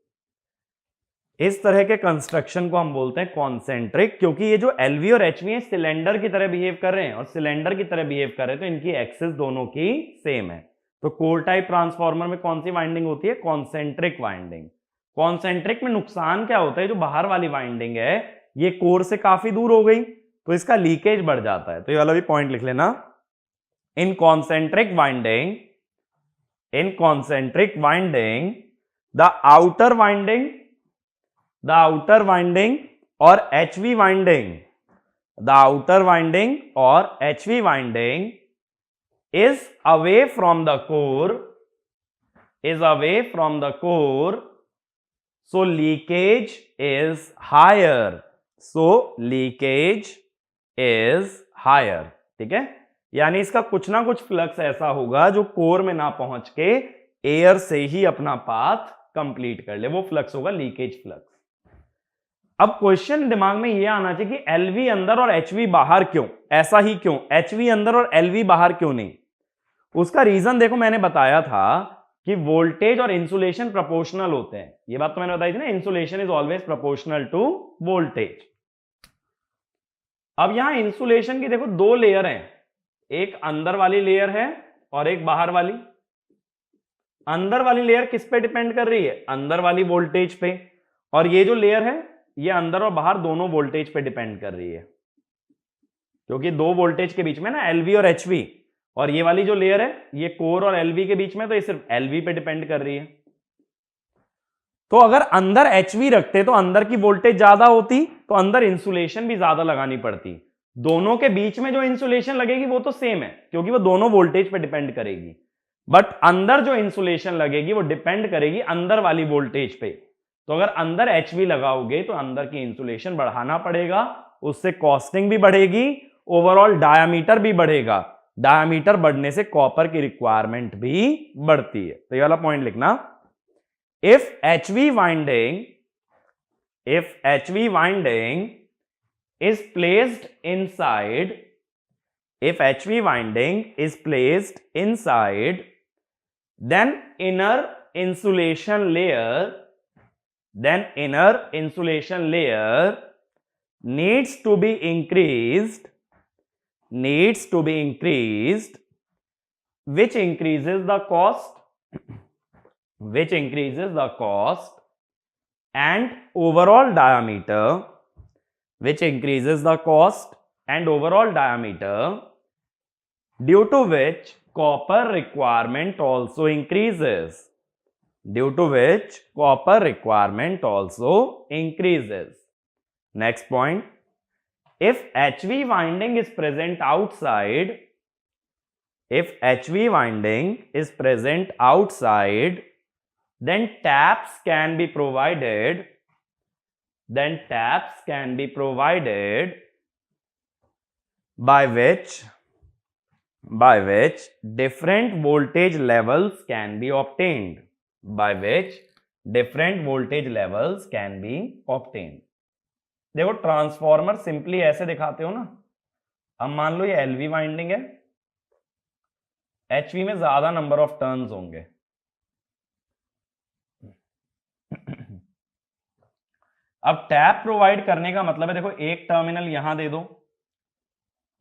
[SPEAKER 1] इस तरह के कंस्ट्रक्शन को हम बोलते हैं कॉन्सेंट्रिक, क्योंकि ये जो एलवी और एचवी है सिलेंडर की तरह बिहेव कर रहे हैं, और सिलेंडर की तरह बिहेव कर रहे हैं तो इनकी एक्सिस दोनों की सेम है। तो कोर टाइप ट्रांसफॉर्मर में कौन सी वाइंडिंग होती है? Concentric winding. कॉन्सेंट्रिक में नुकसान क्या होता है? जो बाहर वाली वाइंडिंग है ये कोर से काफी दूर हो गई तो इसका लीकेज बढ़ जाता है। तो ये वाला भी पॉइंट लिख लेना। इन concentric winding the outer winding और HV winding is away from the core, so leakage is higher. ठीक है, यानी इसका कुछ ना कुछ फ्लक्स ऐसा होगा जो कोर में ना पहुंच के एयर से ही अपना पाथ कंप्लीट कर ले, वो फ्लक्स होगा लीकेज फ्लक्स। अब क्वेश्चन दिमाग में ये आना चाहिए कि एलवी अंदर और एचवी बाहर क्यों? ऐसा ही क्यों? एचवी अंदर और एलवी बाहर क्यों नहीं? उसका रीजन देखो, मैंने बताया था कि वोल्टेज और इंसुलेशन प्रोपोर्शनल होते हैं। ये बात तो मैंने बताई थी ना, insulation is always proportional to voltage. अब यहां इंसुलेशन की देखो दो लेयर हैं, एक अंदर वाली लेयर है और एक बाहर वाली। अंदर वाली लेयर किस पे डिपेंड कर रही है? अंदर वाली वोल्टेज पे। और ये जो लेयर है ये अंदर और बाहर दोनों वोल्टेज पे डिपेंड कर रही है, क्योंकि दो वोल्टेज के बीच में ना एलवी और एचवी, और ये वाली जो लेयर है ये कोर और एलवी के बीच में, तो ये सिर्फ एलवी पे डिपेंड कर रही है। तो अगर अंदर एचवी रखते तो अंदर की वोल्टेज ज्यादा होती, तो अंदर इंसुलेशन भी ज्यादा लगानी पड़ती। दोनों के बीच में जो इंसुलेशन लगेगी वो तो सेम है, क्योंकि वो दोनों वोल्टेज पे डिपेंड करेगी, बट अंदर जो इंसुलेशन लगेगी वो डिपेंड करेगी अंदर वाली वोल्टेज पे। तो अगर अंदर एचवी लगाओगे तो अंदर की इंसुलेशन बढ़ाना पड़ेगा, उससे कॉस्टिंग भी बढ़ेगी, ओवरऑल डायामीटर भी बढ़ेगा। डायामीटर बढ़ने से कॉपर की रिक्वायरमेंट भी बढ़ती है। तो ये वाला पॉइंट लिखना। If HV winding is placed inside, then inner insulation layer needs to be increased needs to be increased, which increases the cost, and overall diameter, which increases the cost and overall diameter, due to which copper requirement also increases. Due to which copper requirement also increases. Next point, if HV winding is present outside, then taps can be provided, by which different voltage levels can be obtained. देखो ट्रांसफॉर्मर सिंपली ऐसे दिखाते हो ना, अब मान लो ये एलवी वाइंडिंग है, एचवी में ज्यादा नंबर ऑफ टर्न्स होंगे। अब टैप प्रोवाइड करने का मतलब है, देखो एक टर्मिनल यहां दे दो,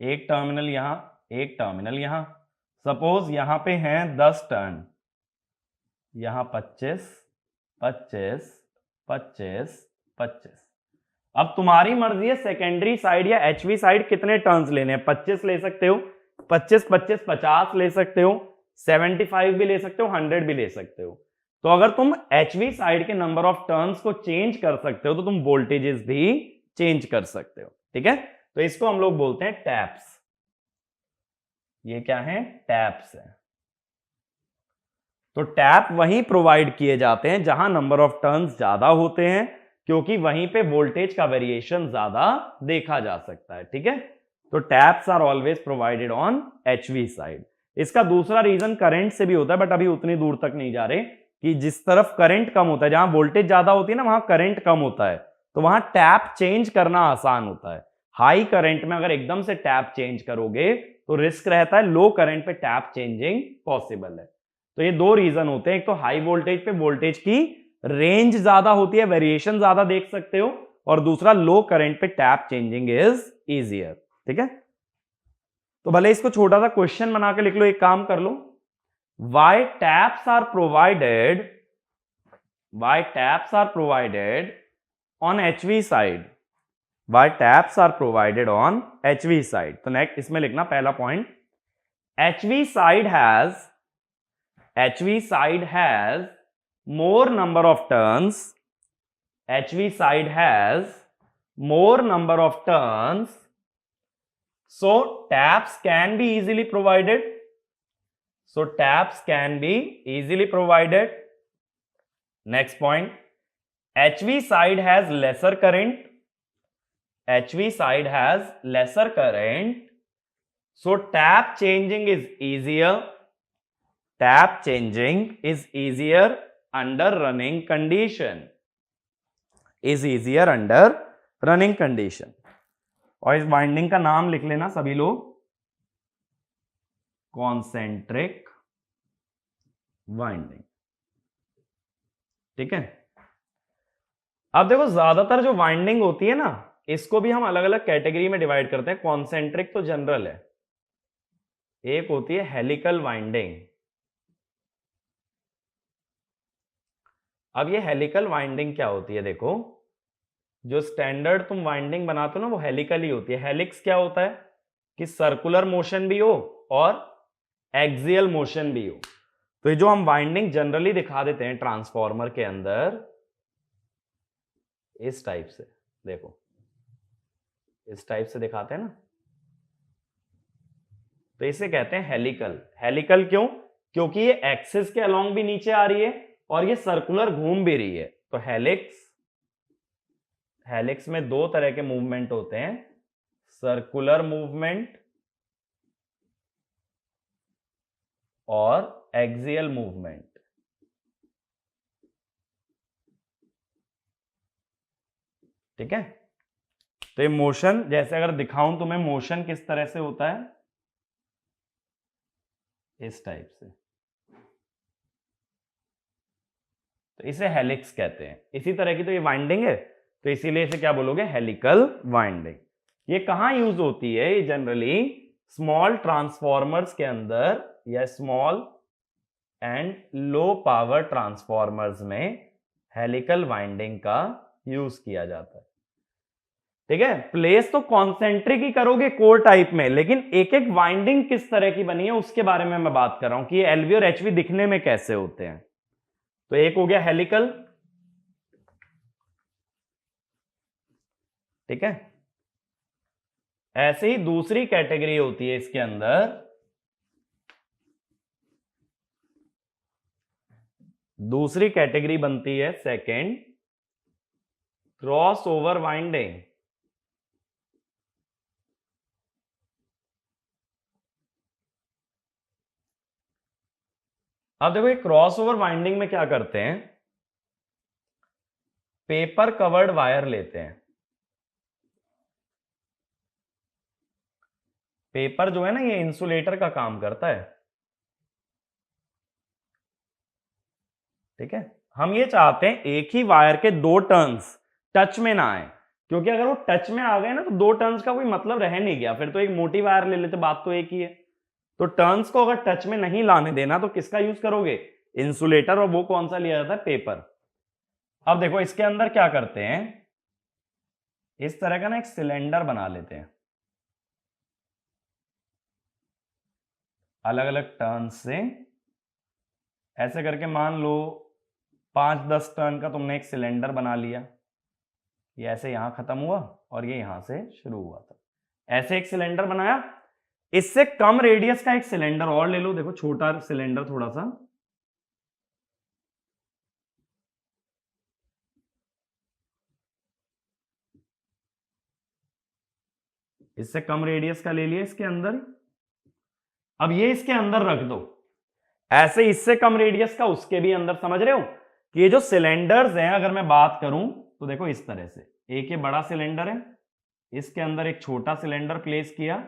[SPEAKER 1] एक टर्मिनल यहां, एक टर्मिनल यहां। सपोज यहां पे हैं 10 टर्न, यहां 25, 25, 25, 25। अब तुम्हारी मर्जी है सेकेंडरी साइड या एचवी साइड कितने टर्न्स लेने हैं। 25 ले सकते हो, 25, 25, 50 ले सकते हो, 75 भी ले सकते हो, 100 भी ले सकते हो। तो अगर तुम एचवी साइड के नंबर ऑफ टर्न्स को चेंज कर सकते हो तो तुम वोल्टेजेस भी चेंज कर सकते हो। ठीक है, तो इसको हम लोग बोलते हैं टैप्स। ये क्या है, टैप्स है। तो टैप वहीं प्रोवाइड किए जाते हैं जहां नंबर ऑफ टर्न्स ज्यादा होते हैं, क्योंकि वहीं पे वोल्टेज का वेरिएशन ज्यादा देखा जा सकता है। ठीक है, तो taps are always provided on HV side. इसका दूसरा रीजन करंट से भी होता है, बट अभी उतनी दूर तक नहीं जा रहे, कि जिस तरफ करंट कम होता है, जहां वोल्टेज ज्यादा होती है ना, वहां करंट कम होता है, तो वहां टैप चेंज करना आसान होता है। हाई करंट में अगर एकदम से टैप चेंज करोगे तो रिस्क रहता है, लो करंट पे टैप चेंजिंग पॉसिबल है। तो ये दो रीजन होते हैं, एक तो हाई वोल्टेज पे वोल्टेज की रेंज ज्यादा होती है, वेरिएशन ज्यादा देख सकते हो, और दूसरा लो करंट पे टैप चेंजिंग इज इजियर। ठीक है, तो भले इसको छोटा सा क्वेश्चन बना के लिख लो, एक काम कर लो, why taps are provided on HV side, why taps are provided on HV side। तो नेक्स्ट इसमें लिखना पहला point, HV side has more number of turns, HV side has more number of turns, so taps can be easily provided, Next point, HV side has lesser current, so tap changing is easier under running condition, और इस वाइंडिंग का नाम लिख लेना सभी लोग, कॉन्सेंट्रिक वाइंडिंग। ठीक है, अब देखो ज्यादातर जो वाइंडिंग होती है ना, इसको भी हम अलग अलग कैटेगरी में डिवाइड करते हैं। कॉन्सेंट्रिक तो जनरल है, एक होती है हेलिकल वाइंडिंग। अब ये हेलिकल वाइंडिंग क्या होती है, देखो जो स्टैंडर्ड तुम वाइंडिंग बनाते हो ना, वो हेलिकल ही होती है। हेलिक्स क्या होता है कि सर्कुलर मोशन भी हो और एक्सियल मोशन भी हो। तो ये जो हम वाइंडिंग जनरली दिखा देते हैं ट्रांसफॉर्मर के अंदर, इस टाइप से, देखो इस टाइप से दिखाते हैं ना, तो इसे कहते हैं हेलिकल। हेलिकल क्यों? क्योंकि ये एक्सिस के अलोंग भी नीचे आ रही है और ये सर्कुलर घूम भी रही है। तो हेलिक्स में दो तरह के मूवमेंट होते हैं, सर्कुलर मूवमेंट और एक्सियल मूवमेंट। ठीक है, तो ये मोशन, जैसे अगर दिखाऊं तुम्हें मोशन किस तरह से होता है, इस टाइप से, तो इसे हेलिक्स कहते हैं। इसी तरह की तो ये वाइंडिंग है, तो इसीलिए इसे क्या बोलोगे, हेलिकल वाइंडिंग। ये कहां यूज होती है? ये जनरली स्मॉल ट्रांसफॉर्मर्स के अंदर या small and low power transformers में हेलिकल वाइंडिंग का यूज किया जाता है। ठीक है, प्लेस तो कॉन्सेंट्रिक ही करोगे कोर टाइप में, लेकिन एक एक वाइंडिंग किस तरह की बनी है उसके बारे में मैं बात कर रहा हूं कि ये एलवी और एचवी दिखने में कैसे होते हैं। तो एक हो गया हेलिकल, ठीक है। ऐसे ही दूसरी कैटेगरी होती है इसके अंदर, दूसरी कैटेगरी बनती है सेकंड, क्रॉस ओवर वाइंडिंग। अब देखो ये क्रॉस ओवर वाइंडिंग में क्या करते हैं, पेपर कवर्ड वायर लेते हैं। पेपर जो है ना ये इंसुलेटर का काम करता है, ठीक है। हम ये चाहते हैं एक ही वायर के दो टर्न्स टच में ना आए, क्योंकि अगर वो टच में आ गए ना तो दो टर्न्स का कोई मतलब रह नहीं गया, फिर तो एक मोटी वायर ले लेते, बात तो एक ही है। तो टर्न्स को अगर टच में नहीं लाने देना तो किसका यूज करोगे, इंसुलेटर, और वो कौन सा लिया जाता है, पेपर। अब देखो इसके अंदर क्या करते हैं, इस तरह का ना एक सिलेंडर बना लेते हैं, अलग अलग टर्न से ऐसे करके। मान लो 5-10 टर्न का तुमने एक सिलेंडर बना लिया, ये ऐसे यहां खत्म हुआ और ये यहां से शुरू हुआ था, ऐसे एक सिलेंडर बनाया। इससे कम रेडियस का एक सिलेंडर और ले लो, देखो छोटा सिलेंडर थोड़ा सा, इससे कम रेडियस का ले लिया इसके अंदर। अब ये इसके अंदर रख दो, ऐसे इससे कम रेडियस का उसके भी अंदर। समझ रहे हो कि ये जो सिलेंडर्स हैं, अगर मैं बात करूं तो देखो इस तरह से, एक ये बड़ा सिलेंडर है, इसके अंदर एक छोटा सिलेंडर प्लेस किया,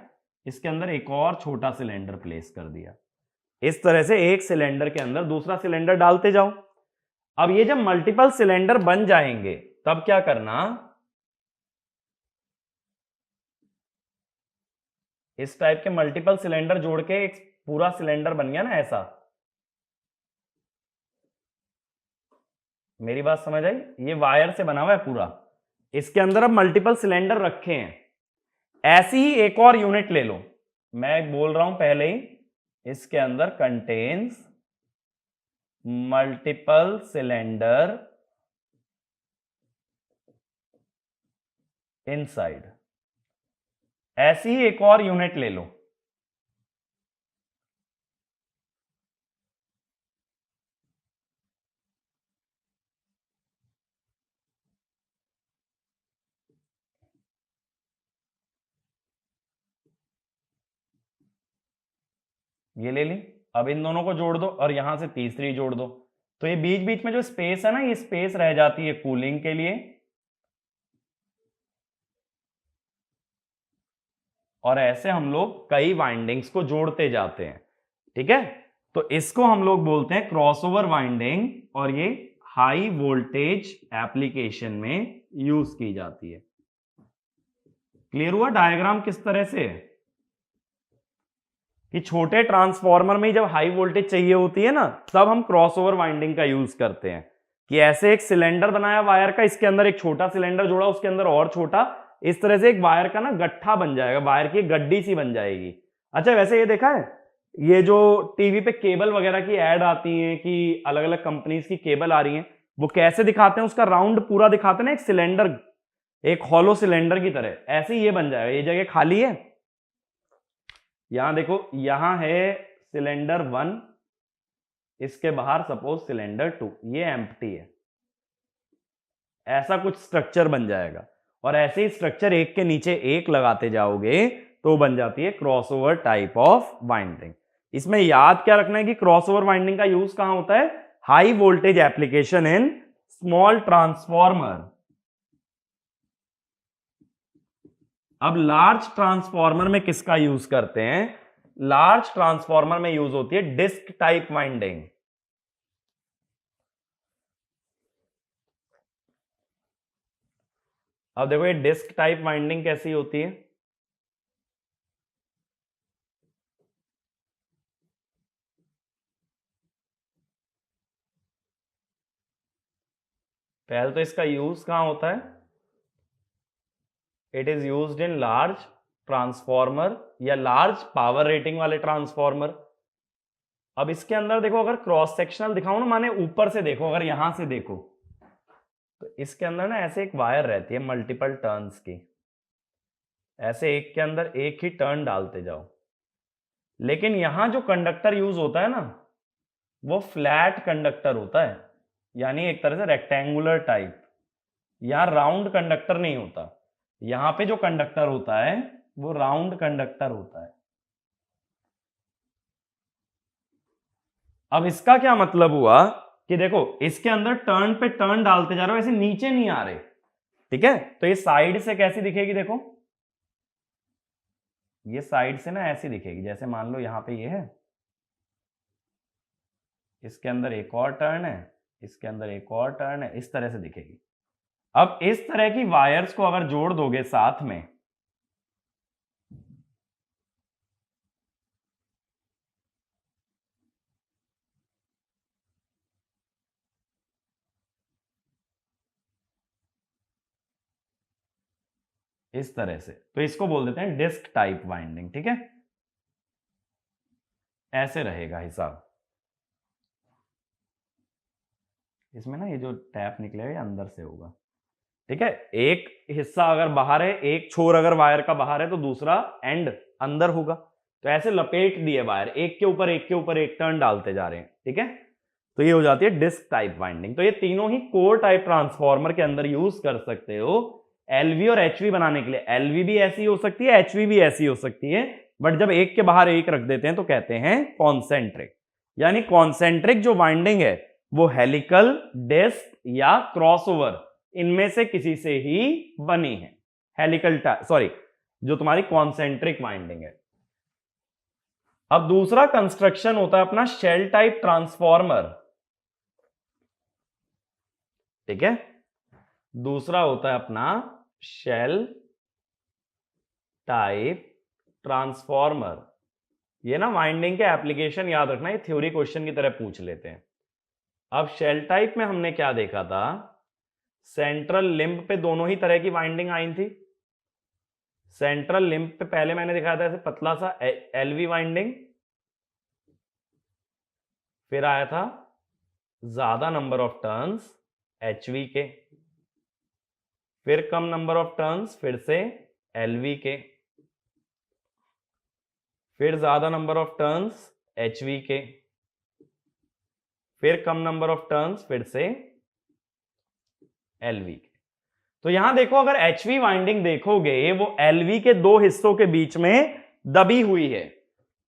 [SPEAKER 1] इसके अंदर एक और छोटा सिलेंडर प्लेस कर दिया। इस तरह से एक सिलेंडर के अंदर दूसरा सिलेंडर डालते जाओ। अब ये जब मल्टीपल सिलेंडर बन जाएंगे तब क्या करना, इस टाइप के मल्टीपल सिलेंडर जोड़ के एक पूरा सिलेंडर बन गया ना ऐसा। मेरी बात समझ आई, ये वायर से बना हुआ है पूरा, इसके अंदर अब मल्टीपल सिलेंडर रखे हैं। ऐसी ही एक और यूनिट ले लो, मैं बोल रहा हूं पहले ही, इसके अंदर कंटेन्स मल्टीपल सिलेंडर इनसाइड। ऐसी ही एक और यूनिट ले लो, ये ले ली। अब इन दोनों को जोड़ दो और यहां से तीसरी जोड़ दो, तो ये बीच बीच में जो स्पेस है ना, ये स्पेस रह जाती है कूलिंग के लिए। और ऐसे हम लोग कई वाइंडिंग्स को जोड़ते जाते हैं, ठीक है। तो इसको हम लोग बोलते हैं क्रॉसओवर वाइंडिंग, और ये हाई वोल्टेज एप्लीकेशन में यूज की जाती है। क्लियर हुआ डायग्राम किस तरह से है कि छोटे ट्रांसफॉर्मर में जब हाई वोल्टेज चाहिए होती है ना, तब हम क्रॉसओवर वाइंडिंग का यूज करते हैं, कि ऐसे एक सिलेंडर बनाया वायर का, इसके अंदर एक छोटा सिलेंडर जोड़ा, उसके अंदर और छोटा, इस तरह से एक वायर का ना गट्ठा बन जाएगा, वायर की गड्डी सी बन जाएगी। अच्छा वैसे ये देखा है, ये जो टीवी पे केबल वगैरह की एड आती है कि अलग अलग कंपनीज की केबल आ रही है, वो कैसे दिखाते हैं, उसका राउंड पूरा दिखाते हैं ना, एक सिलेंडर, एक हॉलो सिलेंडर की तरह, ऐसे ही ये बन जाएगा। ये जगह खाली है, यहां देखो, यहां है सिलेंडर 1, इसके बाहर सपोज सिलेंडर 2, ये एम्प्टी है, ऐसा कुछ स्ट्रक्चर बन जाएगा। और ऐसे ही स्ट्रक्चर एक के नीचे एक लगाते जाओगे तो बन जाती है क्रॉसओवर टाइप ऑफ वाइंडिंग। इसमें याद क्या रखना है कि क्रॉसओवर वाइंडिंग का यूज कहां होता है, high voltage application in small transformer. अब लार्ज ट्रांसफॉर्मर में किसका यूज करते हैं, लार्ज ट्रांसफॉर्मर में यूज होती है डिस्क टाइप वाइंडिंग। अब देखो ये डिस्क टाइप वाइंडिंग कैसी होती है, पहले तो इसका यूज कहां होता है, it is used in large transformer या लार्ज पावर रेटिंग वाले ट्रांसफॉर्मर। अब इसके अंदर देखो, अगर क्रॉस सेक्शनल दिखाऊं ना, माने ऊपर से देखो, अगर यहां से देखो तो इसके अंदर ना ऐसे एक वायर रहती है मल्टीपल टर्न्स की, ऐसे एक के अंदर एक ही टर्न डालते जाओ। लेकिन यहां जो कंडक्टर यूज होता है ना, वो फ्लैट कंडक्टर होता है, यानी एक तरह से रेक्टेंगुलर टाइप। यहां राउंड कंडक्टर नहीं होता, यहां पे जो कंडक्टर होता है वो राउंड कंडक्टर होता है। अब इसका क्या मतलब हुआ कि देखो, इसके अंदर टर्न पे टर्न डालते जा रहे हो, ऐसे नीचे नहीं आ रहे, ठीक है। तो ये साइड से कैसी दिखेगी, देखो ये साइड से ना ऐसी दिखेगी, जैसे मान लो यहां पे ये है, इसके अंदर एक और टर्न है, इसके अंदर एक और टर्न है, इस तरह से दिखेगी। अब इस तरह की वायर्स को अगर जोड़ दोगे साथ में, इस तरह से, तो इसको बोल देते हैं डिस्क टाइप वाइंडिंग, ठीक है। ऐसे रहेगा हिसाब। इसमें ना ये जो टैप निकलेगा ये अंदर से होगा, ठीक है। एक हिस्सा अगर बाहर है, एक छोर अगर वायर का बाहर है, तो दूसरा एंड अंदर होगा। तो ऐसे लपेट दिए वायर, एक के ऊपर एक के ऊपर एक टर्न डालते जा रहे हैं, ठीक है। तो ये हो जाती है डिस्क टाइप वाइंडिंग। तो ये तीनों ही कोर टाइप ट्रांसफॉर्मर के अंदर यूज कर सकते हो एलवी और एचवी बनाने के लिए। एलवी भी ऐसी हो सकती है, एचवी भी ऐसी हो सकती है, बट जब एक के बाहर एक रख देते हैं तो कहते हैं कॉन्सेंट्रिक। यानी कॉन्सेंट्रिक जो वाइंडिंग है वो हेलिकल, डिस्क या क्रॉसओवर, इनमें से किसी से ही बनी है। हेलिकल सॉरी, जो तुम्हारी कॉन्सेंट्रिक वाइंडिंग है। अब दूसरा कंस्ट्रक्शन होता है अपना शेल टाइप ट्रांसफॉर्मर, ठीक है। दूसरा होता है अपना शेल टाइप ट्रांसफॉर्मर। ये ना वाइंडिंग के एप्लीकेशन याद रखना, ये थ्योरी क्वेश्चन की तरह पूछ लेते हैं। अब शेल टाइप में हमने क्या देखा था, सेंट्रल लिंब पे दोनों ही तरह की वाइंडिंग आई थी। सेंट्रल लिंब पे पहले मैंने दिखाया था ऐसे पतला सा एलवी वाइंडिंग, फिर आया था ज्यादा नंबर ऑफ टर्न्स एचवी के, फिर कम नंबर ऑफ टर्न्स फिर से एलवी के, फिर ज्यादा नंबर ऑफ टर्न्स एचवी के, फिर कम नंबर ऑफ टर्न्स फिर से एलवी के। तो यहां देखो, अगर एचवी वाइंडिंग देखोगे वो एलवी के दो हिस्सों के बीच में दबी हुई है,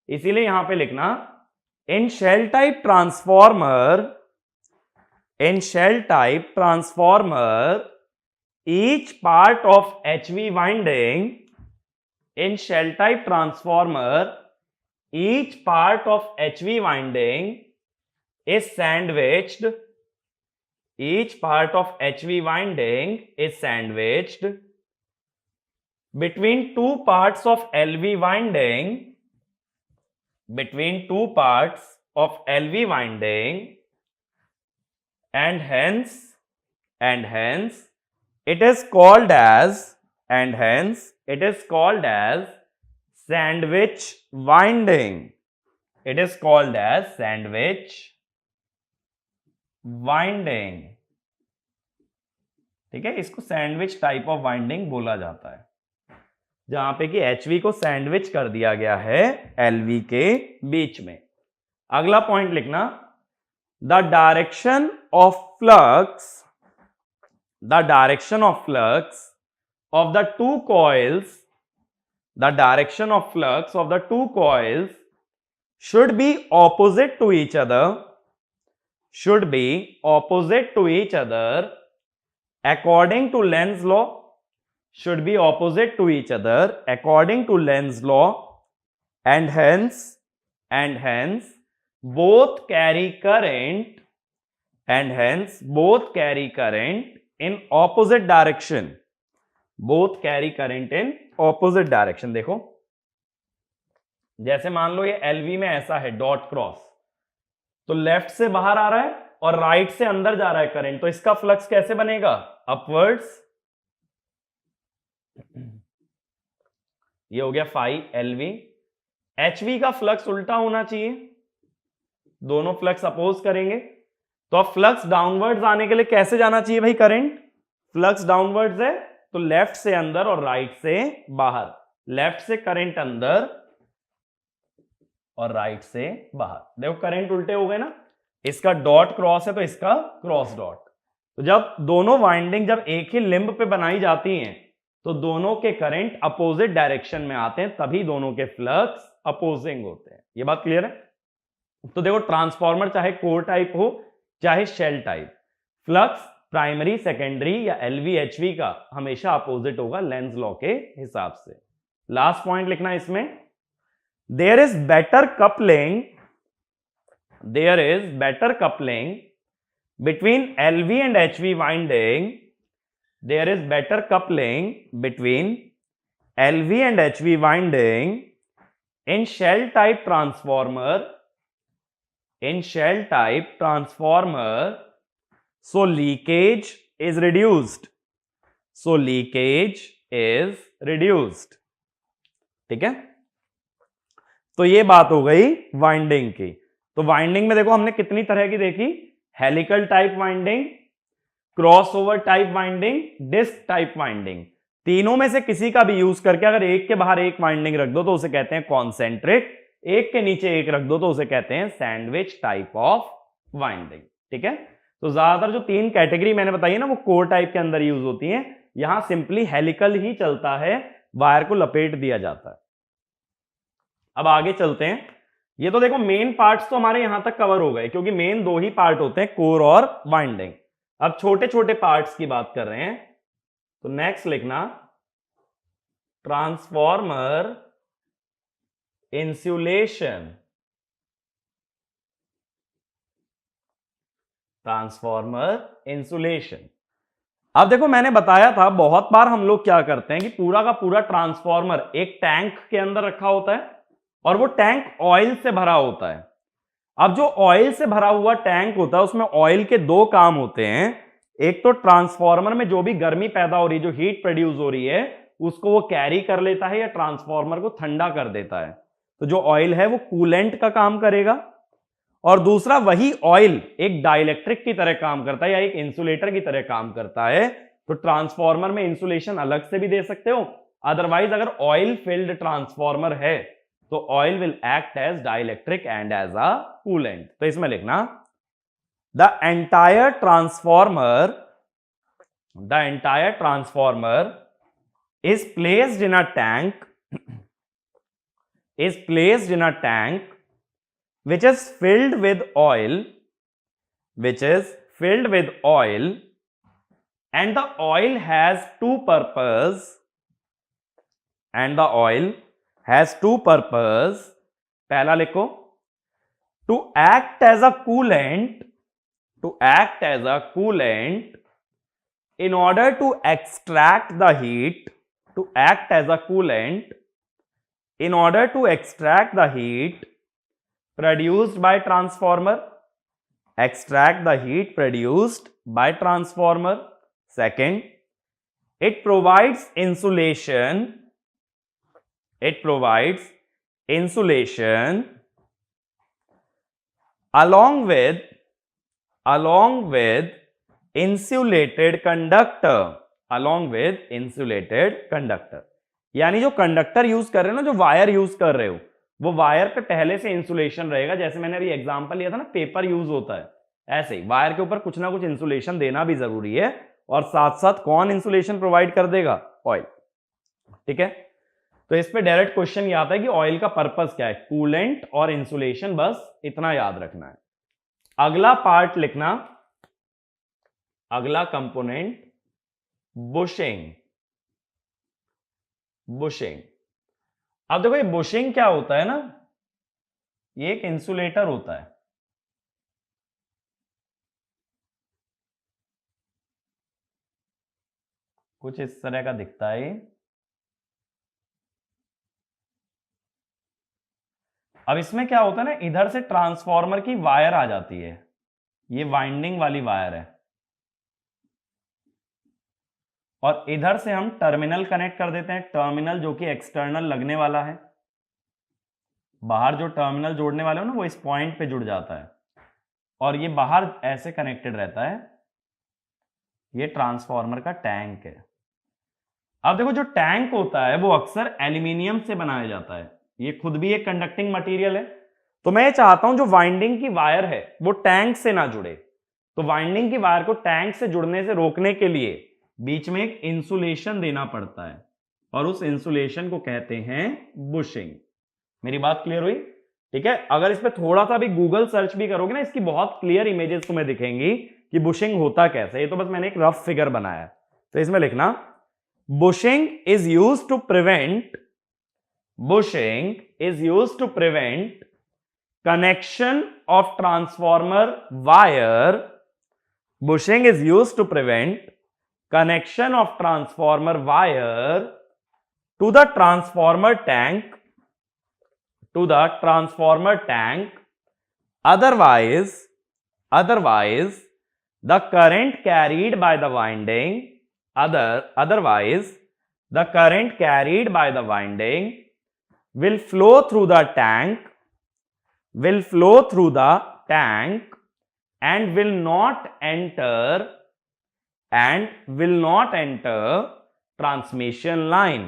[SPEAKER 1] इसीलिए यहां पे लिखना in shell type transformer, in shell type transformer each part of HV winding, in shell type transformer each part of HV winding is sandwiched, each part of HV winding is sandwiched between two parts of LV winding, between two parts of LV winding, and hence it is called as, and hence it is called as sandwich winding. It is called as sandwich winding, ठीक है। इसको सैंडविच टाइप ऑफ वाइंडिंग बोला जाता है, जहां पे कि एचवी को सैंडविच कर दिया गया है एलवी के बीच में। अगला पॉइंट लिखना, the direction of flux, the direction of flux of the two coils, the direction of flux of the two coils should be opposite to each other, should be opposite to each other according to Lenz's law, should be opposite to each other according to Lenz's law, and hence both carry current, and hence both carry current in opposite direction, both carry current in opposite direction। देखो, जैसे मान लो ये एलवी में ऐसा है डॉट क्रॉस, तो लेफ्ट से बाहर आ रहा है और राइट से अंदर जा रहा है करंट, तो इसका फ्लक्स कैसे बनेगा? अपवर्ड्स। ये हो गया फाई एलवी। एचवी का फ्लक्स उल्टा होना चाहिए, दोनों फ्लक्स अपोज करेंगे, तो अब फ्लक्स डाउनवर्ड्स आने के लिए कैसे जाना चाहिए भाई करंट? फ्लक्स डाउनवर्ड्स है तो लेफ्ट से अंदर और राइट से बाहर, लेफ्ट से करंट अंदर और राइट से बाहर। देखो करंट उल्टे हो गए ना, इसका डॉट क्रॉस है तो इसका क्रॉस डॉट। तो जब दोनों वाइंडिंग जब एक ही लिंब पे बनाई जाती हैं तो दोनों के करंट अपोजिट डायरेक्शन में आते हैं, तभी दोनों के फ्लक्स अपोजिंग होते हैं। ये बात क्लियर है? तो देखो ट्रांसफॉर्मर चाहे कोर टाइप हो चाहे shell type, flux primary secondary या एलवी एचवी का हमेशा अपोजिट होगा लेंज लॉ के हिसाब से। लास्ट पॉइंट लिखना इसमें, there is better coupling, there is better coupling between LV and HV winding, there is better coupling between LV and HV winding in shell type transformer, in shell type transformer, so leakage is reduced, so leakage is reduced। ठीक है, तो ये बात हो गई वाइंडिंग की। तो वाइंडिंग में देखो हमने कितनी तरह की देखी, helical type winding, crossover type winding, disc type winding. तीनों में से किसी का भी यूज करके अगर एक के बाहर एक वाइंडिंग रख दो तो उसे कहते हैं कॉन्सेंट्रिक, एक के नीचे एक रख दो तो उसे कहते हैं सैंडविच टाइप ऑफ वाइंडिंग। ठीक है, तो ज्यादातर जो तीन कैटेगरी मैंने बताई है ना वो कोर टाइप के अंदर यूज होती है, यहां सिंपली हेलिकल ही चलता है, वायर को लपेट दिया जाता है। अब आगे चलते हैं, ये तो देखो मेन पार्ट्स तो हमारे यहां तक कवर हो गए क्योंकि मेन दो ही पार्ट होते हैं, कोर और वाइंडिंग। अब छोटे छोटे पार्ट्स की बात कर रहे हैं, तो नेक्स्ट लिखना ट्रांसफॉर्मर इंसुलेशन, ट्रांसफॉर्मर इंसुलेशन। अब देखो मैंने बताया था बहुत बार हम लोग क्या करते हैं कि पूरा का पूरा ट्रांसफॉर्मर एक टैंक के अंदर रखा होता है और वो टैंक ऑयल से भरा होता है। अब जो ऑयल से भरा हुआ टैंक होता है उसमें ऑयल के दो काम होते हैं, एक तो ट्रांसफॉर्मर में जो भी गर्मी पैदा हो रही है, जो हीट प्रोड्यूस हो रही है, उसको वो कैरी कर लेता है या ट्रांसफॉर्मर को ठंडा कर देता है, तो जो ऑयल है वो कूलेंट का काम करेगा। और दूसरा वही ऑयल एक डाइलेक्ट्रिक की तरह काम करता है या एक इंसुलेटर की तरह काम करता है। तो ट्रांसफॉर्मर में इंसुलेशन अलग से भी दे सकते हो, अदरवाइज अगर ऑयल फिल्ड ट्रांसफॉर्मर है तो oil will act as dielectric and as a coolant. तो इसमें लिखना the entire transformer is placed in a tank, is placed in a tank which is filled with oil, which is filled with oil, and the oil has two purpose, and the oil has two purpose। पहला लिखो, to act as a coolant, to act as a coolant in order to extract the heat, to act as a coolant in order to extract the heat produced by transformer, extract the heat produced by transformer। Second, it provides insulation, it provides insulation along with insulated conductor, along with insulated conductor। यानी जो कंडक्टर यूज कर रहे हो ना, जो वायर यूज कर रहे हो, वो वायर पे पहले से इंसुलेशन रहेगा। जैसे मैंने अभी एग्जांपल लिया था ना, पेपर यूज होता है, ऐसे ही वायर के ऊपर कुछ ना कुछ इंसुलेशन देना भी जरूरी है। और साथ साथ कौन इंसुलेशन प्रोवाइड कर देगा? ऑयल। ठीक है, तो इस पे डायरेक्ट क्वेश्चन ये आता है कि ऑयल का पर्पस क्या है, कूलेंट और इंसुलेशन, बस इतना याद रखना है। अगला पार्ट लिखना, अगला कंपोनेंट बुशिंग, बुशिंग। अब देखो ये बुशिंग क्या होता है ना, ये एक इंसुलेटर होता है। कुछ इस तरह का दिखता है। अब इसमें क्या होता है ना, इधर से ट्रांसफॉर्मर की वायर आ जाती है, ये वाइंडिंग वाली वायर है, और इधर से हम टर्मिनल कनेक्ट कर देते हैं, टर्मिनल जो कि एक्सटर्नल लगने वाला है, बाहर जो टर्मिनल जोड़ने वाले हो ना वो इस पॉइंट पे जुड़ जाता है, और ये बाहर ऐसे कनेक्टेड रहता है। ये ट्रांसफार्मर का टैंक है। अब देखो जो टैंक होता है वो अक्सर एल्यूमिनियम से बनाया जाता है, ये खुद भी एक कंडक्टिंग मटेरियल है। तो मैं ये चाहता हूं जो वाइंडिंग की वायर है वो टैंक से ना जुड़े, तो वाइंडिंग की वायर को टैंक से जुड़ने से रोकने के लिए बीच में एक इंसुलेशन देना पड़ता है, और उस इंसुलेशन को कहते हैं बुशिंग। मेरी बात क्लियर हुई? ठीक है। अगर इस पे थोड़ा सा भी गूगल सर्च भी करोगे ना, इसकी बहुत क्लियर इमेजेस तुम्हें दिखेंगी कि बुशिंग होता कैसे। ये तो बस मैंने एक रफ फिगर बनाया है, तो इसमें लिखना bushing is used to prevent, bushing is used to prevent connection of transformer wire, bushing is used to prevent connection of transformer wire to the transformer tank, to the transformer tank, otherwise the current carried by the winding, otherwise the current carried by the winding will flow through the tank, will flow through the tank and will not enter transmission line,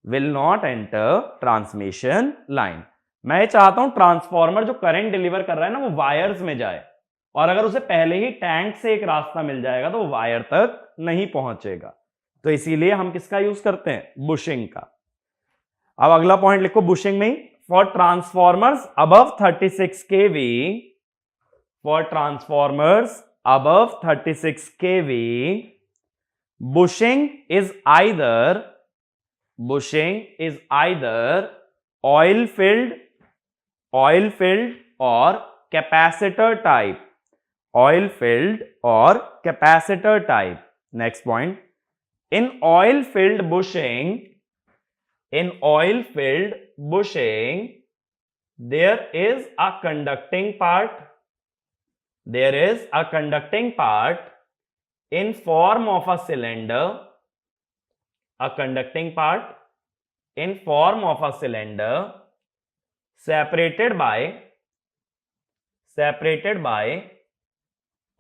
[SPEAKER 1] will not enter transmission line। मैं चाहता हूं ट्रांसफॉर्मर जो करंट डिलीवर कर रहा है ना वो वायर्स में जाए, और अगर उसे पहले ही टैंक से एक रास्ता मिल जाएगा तो वो वायर तक नहीं पहुंचेगा। तो इसीलिए हम किसका यूज करते हैं? बुशिंग का। अब अगला पॉइंट लिखो बुशिंग में ही, for transformers above 36 kV, for transformers above 36 kV, bushing is either oil filled or capacitor type, oil filled or capacitor type। Next point, in oil filled bushing, there is a conducting part, in form of a cylinder, separated by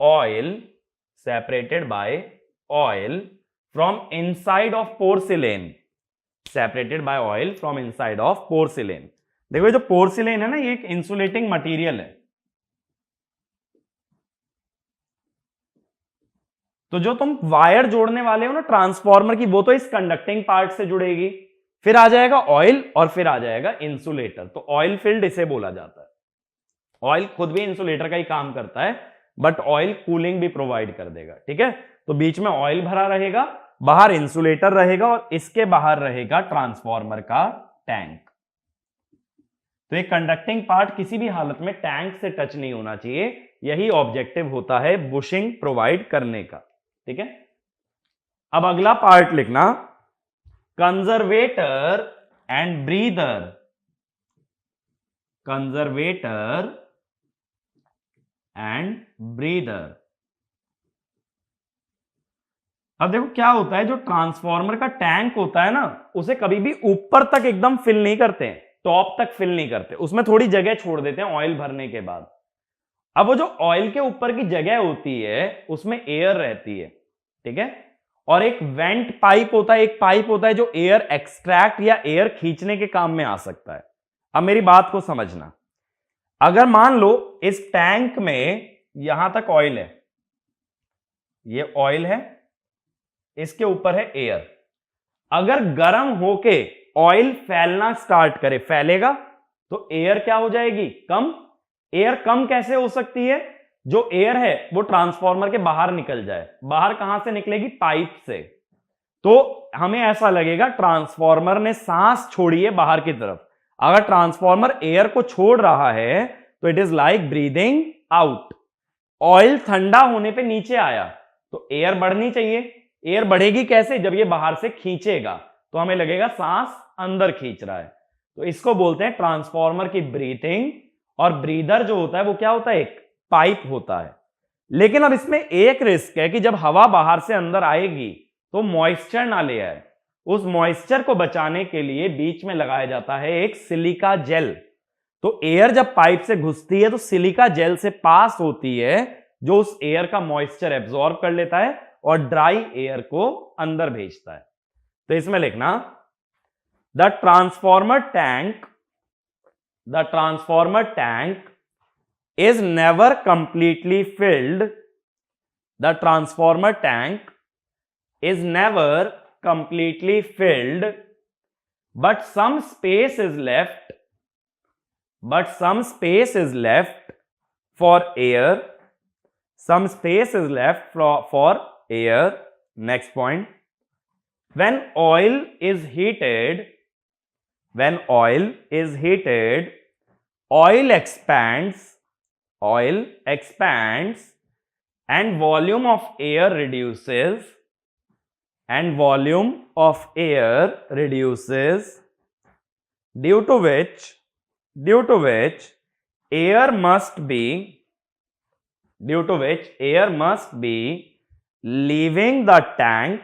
[SPEAKER 1] oil from inside of porcelain, separated by oil from inside of porcelain। देखो ये जो पोर्सिलेन है ना, ये एक इंसुलेटिंग मटेरियल है। तो जो तुम वायर जोड़ने वाले हो ना ट्रांसफॉर्मर की, वो तो इस कंडक्टिंग पार्ट से जुड़ेगी, फिर आ जाएगा ऑयल और फिर आ जाएगा इंसुलेटर। तो ऑयल फील्ड इसे बोला जाता है। ऑयल खुद भी इंसुलेटर का ही काम करता है, बट ऑयल कूलिंग भी प्रोवाइड कर देगा। ठीक है, तो बीच में ऑयल भरा रहेगा, बाहर इंसुलेटर रहेगा, और इसके बाहर रहेगा ट्रांसफॉर्मर का टैंक। तो एक कंडक्टिंग पार्ट किसी भी हालत में टैंक से टच नहीं होना चाहिए, यही ऑब्जेक्टिव होता है बुशिंग प्रोवाइड करने का। ठीक है, अब अगला पार्ट लिखना, conservator and breather, conservator and breather. अब देखो क्या होता है, जो ट्रांसफॉर्मर का टैंक होता है ना, उसे कभी भी ऊपर तक एकदम फिल नहीं करते हैं, टॉप तक फिल नहीं करते, उसमें थोड़ी जगह छोड़ देते हैं ऑयल भरने के बाद। अब वो जो ऑयल के ऊपर की जगह होती है उसमें एयर रहती है। ठीक है, और एक वेंट पाइप होता है, एक पाइप होता है जो एयर एक्सट्रैक्ट या एयर खींचने के काम में आ सकता है। अब मेरी बात को समझना, अगर मान लो इस टैंक में यहां तक ऑयल है, ये ऑयल है, इसके ऊपर है एयर, अगर गर्म होके ऑयल फैलना स्टार्ट करे, फैलेगा तो एयर क्या हो जाएगी? कम। एयर कम कैसे हो सकती है? जो एयर है वो ट्रांसफॉर्मर के बाहर निकल जाए। बाहर कहां से निकलेगी? पाइप से। तो हमें ऐसा लगेगा ट्रांसफॉर्मर ने सांस छोड़ी है बाहर की तरफ। अगर ट्रांसफॉर्मर एयर को छोड़ रहा है तो it is like breathing out. Oil ठंडा होने पे नीचे आया तो एयर बढ़नी चाहिए। एयर बढ़ेगी कैसे? जब ये बाहर से खींचेगा तो हमें लगेगा सांस अंदर खींच रहा है। तो इसको बोलते हैं ट्रांसफॉर्मर की ब्रीथिंग। और ब्रीदर जो होता है वो क्या होता है? एक पाइप होता है। लेकिन अब इसमें एक रिस्क है कि जब हवा बाहर से अंदर आएगी तो मॉइस्चर ना ले आए। उस मॉइस्चर को बचाने के लिए बीच में लगाया जाता है एक सिलिका जेल। तो एयर जब पाइप से घुसती है तो सिलिका जेल से पास होती है, जो उस एयर का मॉइस्चर एब्जॉर्ब कर लेता है और ड्राई एयर को अंदर भेजता है। तो इसमें लिखना the transformer tank is never completely filled. The transformer tank is never completely filled, but some space is left. For air. Some space is left for air. Next point. When oil is heated, oil expands and volume of air reduces, due to which air must be leaving the tank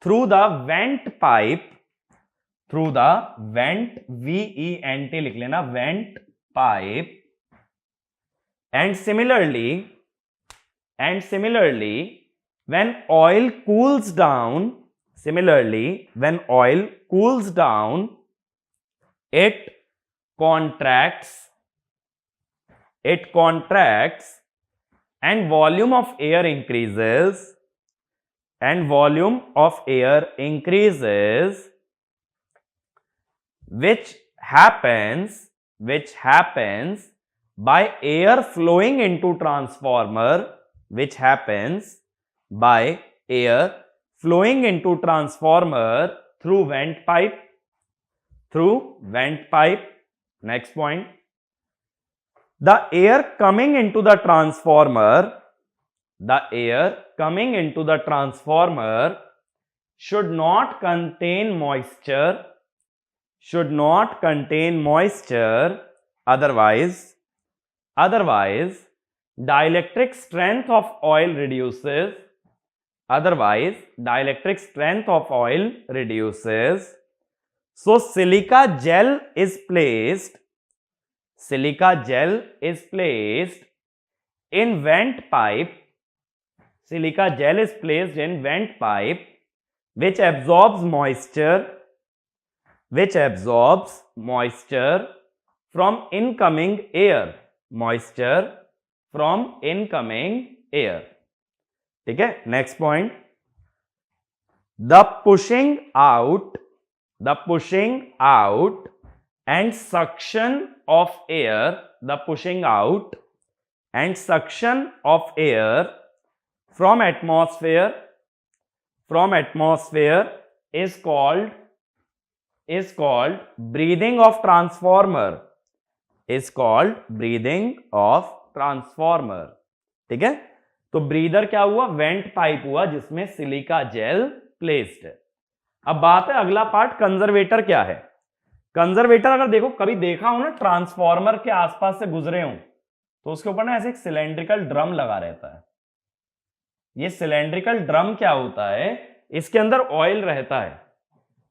[SPEAKER 1] through the vent pipe, VENT लिख लेना, vent pipe, and similarly when oil cools down, it contracts and volume of air increases, which happens by air flowing into transformer, through vent pipe. Next point. The air coming into the transformer should not contain moisture, otherwise dielectric strength of oil reduces, so silica gel is placed in vent pipe, which absorbs moisture from incoming air, ठीक है। Next point, the pushing out and suction of air from atmosphere is called breathing of transformer, ठीक है। तो ब्रीदर क्या हुआ, वेंट पाइप हुआ जिसमें सिलिका जेल प्लेस्ड है। अब बात है अगला पार्ट, कंजर्वेटर क्या है। कंजर्वेटर अगर देखो कभी देखा हो ना, ट्रांसफॉर्मर के आसपास से गुजरे हो तो उसके ऊपर ना ऐसे एक सिलेंड्रिकल ड्रम लगा रहता है। ये सिलेंड्रिकल ड्रम क्या होता है, इसके अंदर ऑयल रहता है।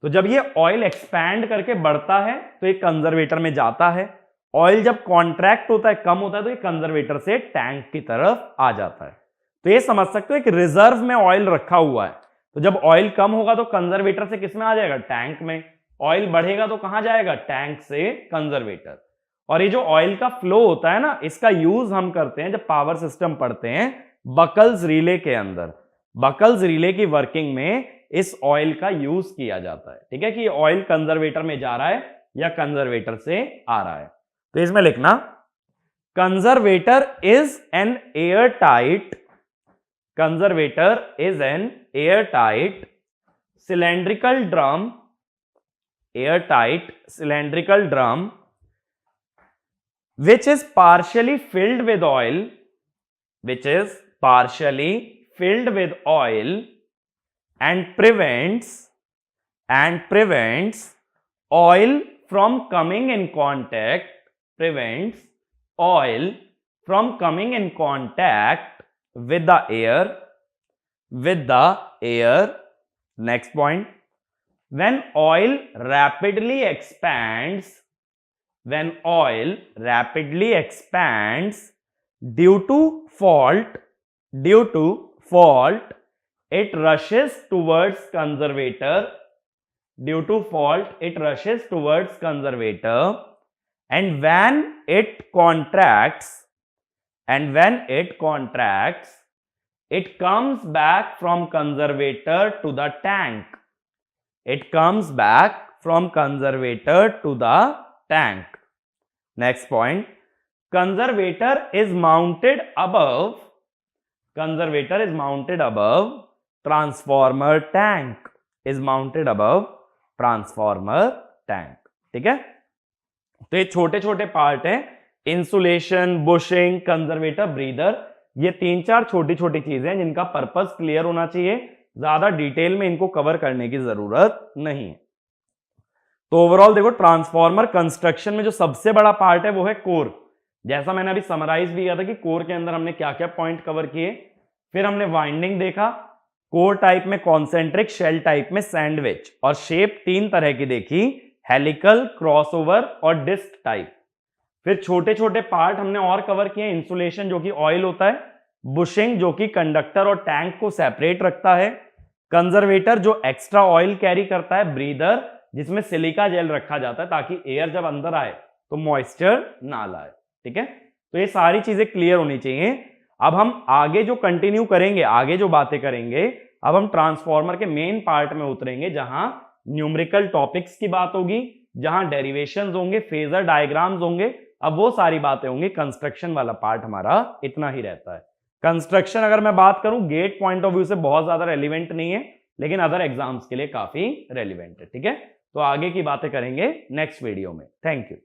[SPEAKER 1] तो जब ये ऑयल एक्सपैंड करके बढ़ता है तो एक कंजर्वेटर में जाता है। ऑयल जब कॉन्ट्रैक्ट होता है, कम होता है, तो ये कंजर्वेटर से टैंक की तरफ आ जाता है। तो ये समझ सकते हो एक रिजर्व में ऑयल रखा हुआ है। तो जब ऑयल कम होगा तो कंजर्वेटर से किस में आ जाएगा, टैंक में। ऑयल बढ़ेगा तो कहां जाएगा, टैंक से कंजर्वेटर। और ये जो ऑयल का फ्लो होता है ना, इसका यूज हम करते हैं जब पावर सिस्टम पढ़ते हैं बकल्स रिले के अंदर। बकल्स रिले की वर्किंग में इस ऑयल का यूज किया जाता है, ठीक है, कि ऑयल कंजर्वेटर में जा रहा है या कंजर्वेटर से आ रहा है। तो इसमें लिखना, conservator is an airtight cylindrical drum which is partially filled with oil and prevents oil from coming in contact oil from coming in contact with the air. Next point, when oil rapidly expands due to fault, it rushes towards conservator. And when it contracts, it comes back from conservator to the tank. Next point, conservator is mounted above transformer tank. ठीक है, तो ये छोटे छोटे पार्ट हैं, इंसुलेशन, बुशिंग, कंजर्वेटर, ब्रीदर। ये 3-4 छोटी छोटी चीजें हैं जिनका पर्पस क्लियर होना चाहिए, ज्यादा डिटेल में इनको कवर करने की जरूरत नहीं है। तो ओवरऑल देखो, ट्रांसफॉर्मर कंस्ट्रक्शन में जो सबसे बड़ा पार्ट है वो है कोर। जैसा मैंने अभी समराइज भी किया था कि कोर के अंदर हमने क्या क्या पॉइंट कवर किए। फिर हमने वाइंडिंग देखा, कोर टाइप में कॉन्सेंट्रिक, शेल टाइप में सैंडविच, और शेप 3 तरह की देखी, हेलिकल, क्रॉसओवर और डिस्क टाइप। फिर छोटे छोटे पार्ट हमने और कवर किए, इंसुलेशन जो कि ऑयल होता है, बुशिंग जो कि कंडक्टर और टैंक को सेपरेट रखता है, कंजर्वेटर जो एक्स्ट्रा ऑयल कैरी करता है, ब्रीदर जिसमें सिलिका जेल रखा जाता है ताकि एयर जब अंदर आए तो मॉइस्चर ना लाए। ठीक है, तो ये सारी चीजें क्लियर होनी चाहिए। अब हम आगे जो कंटिन्यू करेंगे, आगे जो बातें करेंगे, अब हम ट्रांसफॉर्मर के मेन पार्ट में उतरेंगे, जहां न्यूमेरिकल टॉपिक्स की बात होगी, जहां डेरिवेशंस होंगे, फेजर डायग्राम्स होंगे, अब वो सारी बातें होंगी। कंस्ट्रक्शन वाला पार्ट हमारा इतना ही रहता है। कंस्ट्रक्शन अगर मैं बात करूं, गेट पॉइंट ऑफ व्यू से बहुत ज्यादा रेलिवेंट नहीं है, लेकिन अदर एग्जाम्स के लिए काफी रेलिवेंट है। ठीक है, तो आगे की बातें करेंगे नेक्स्ट वीडियो में। Thank you.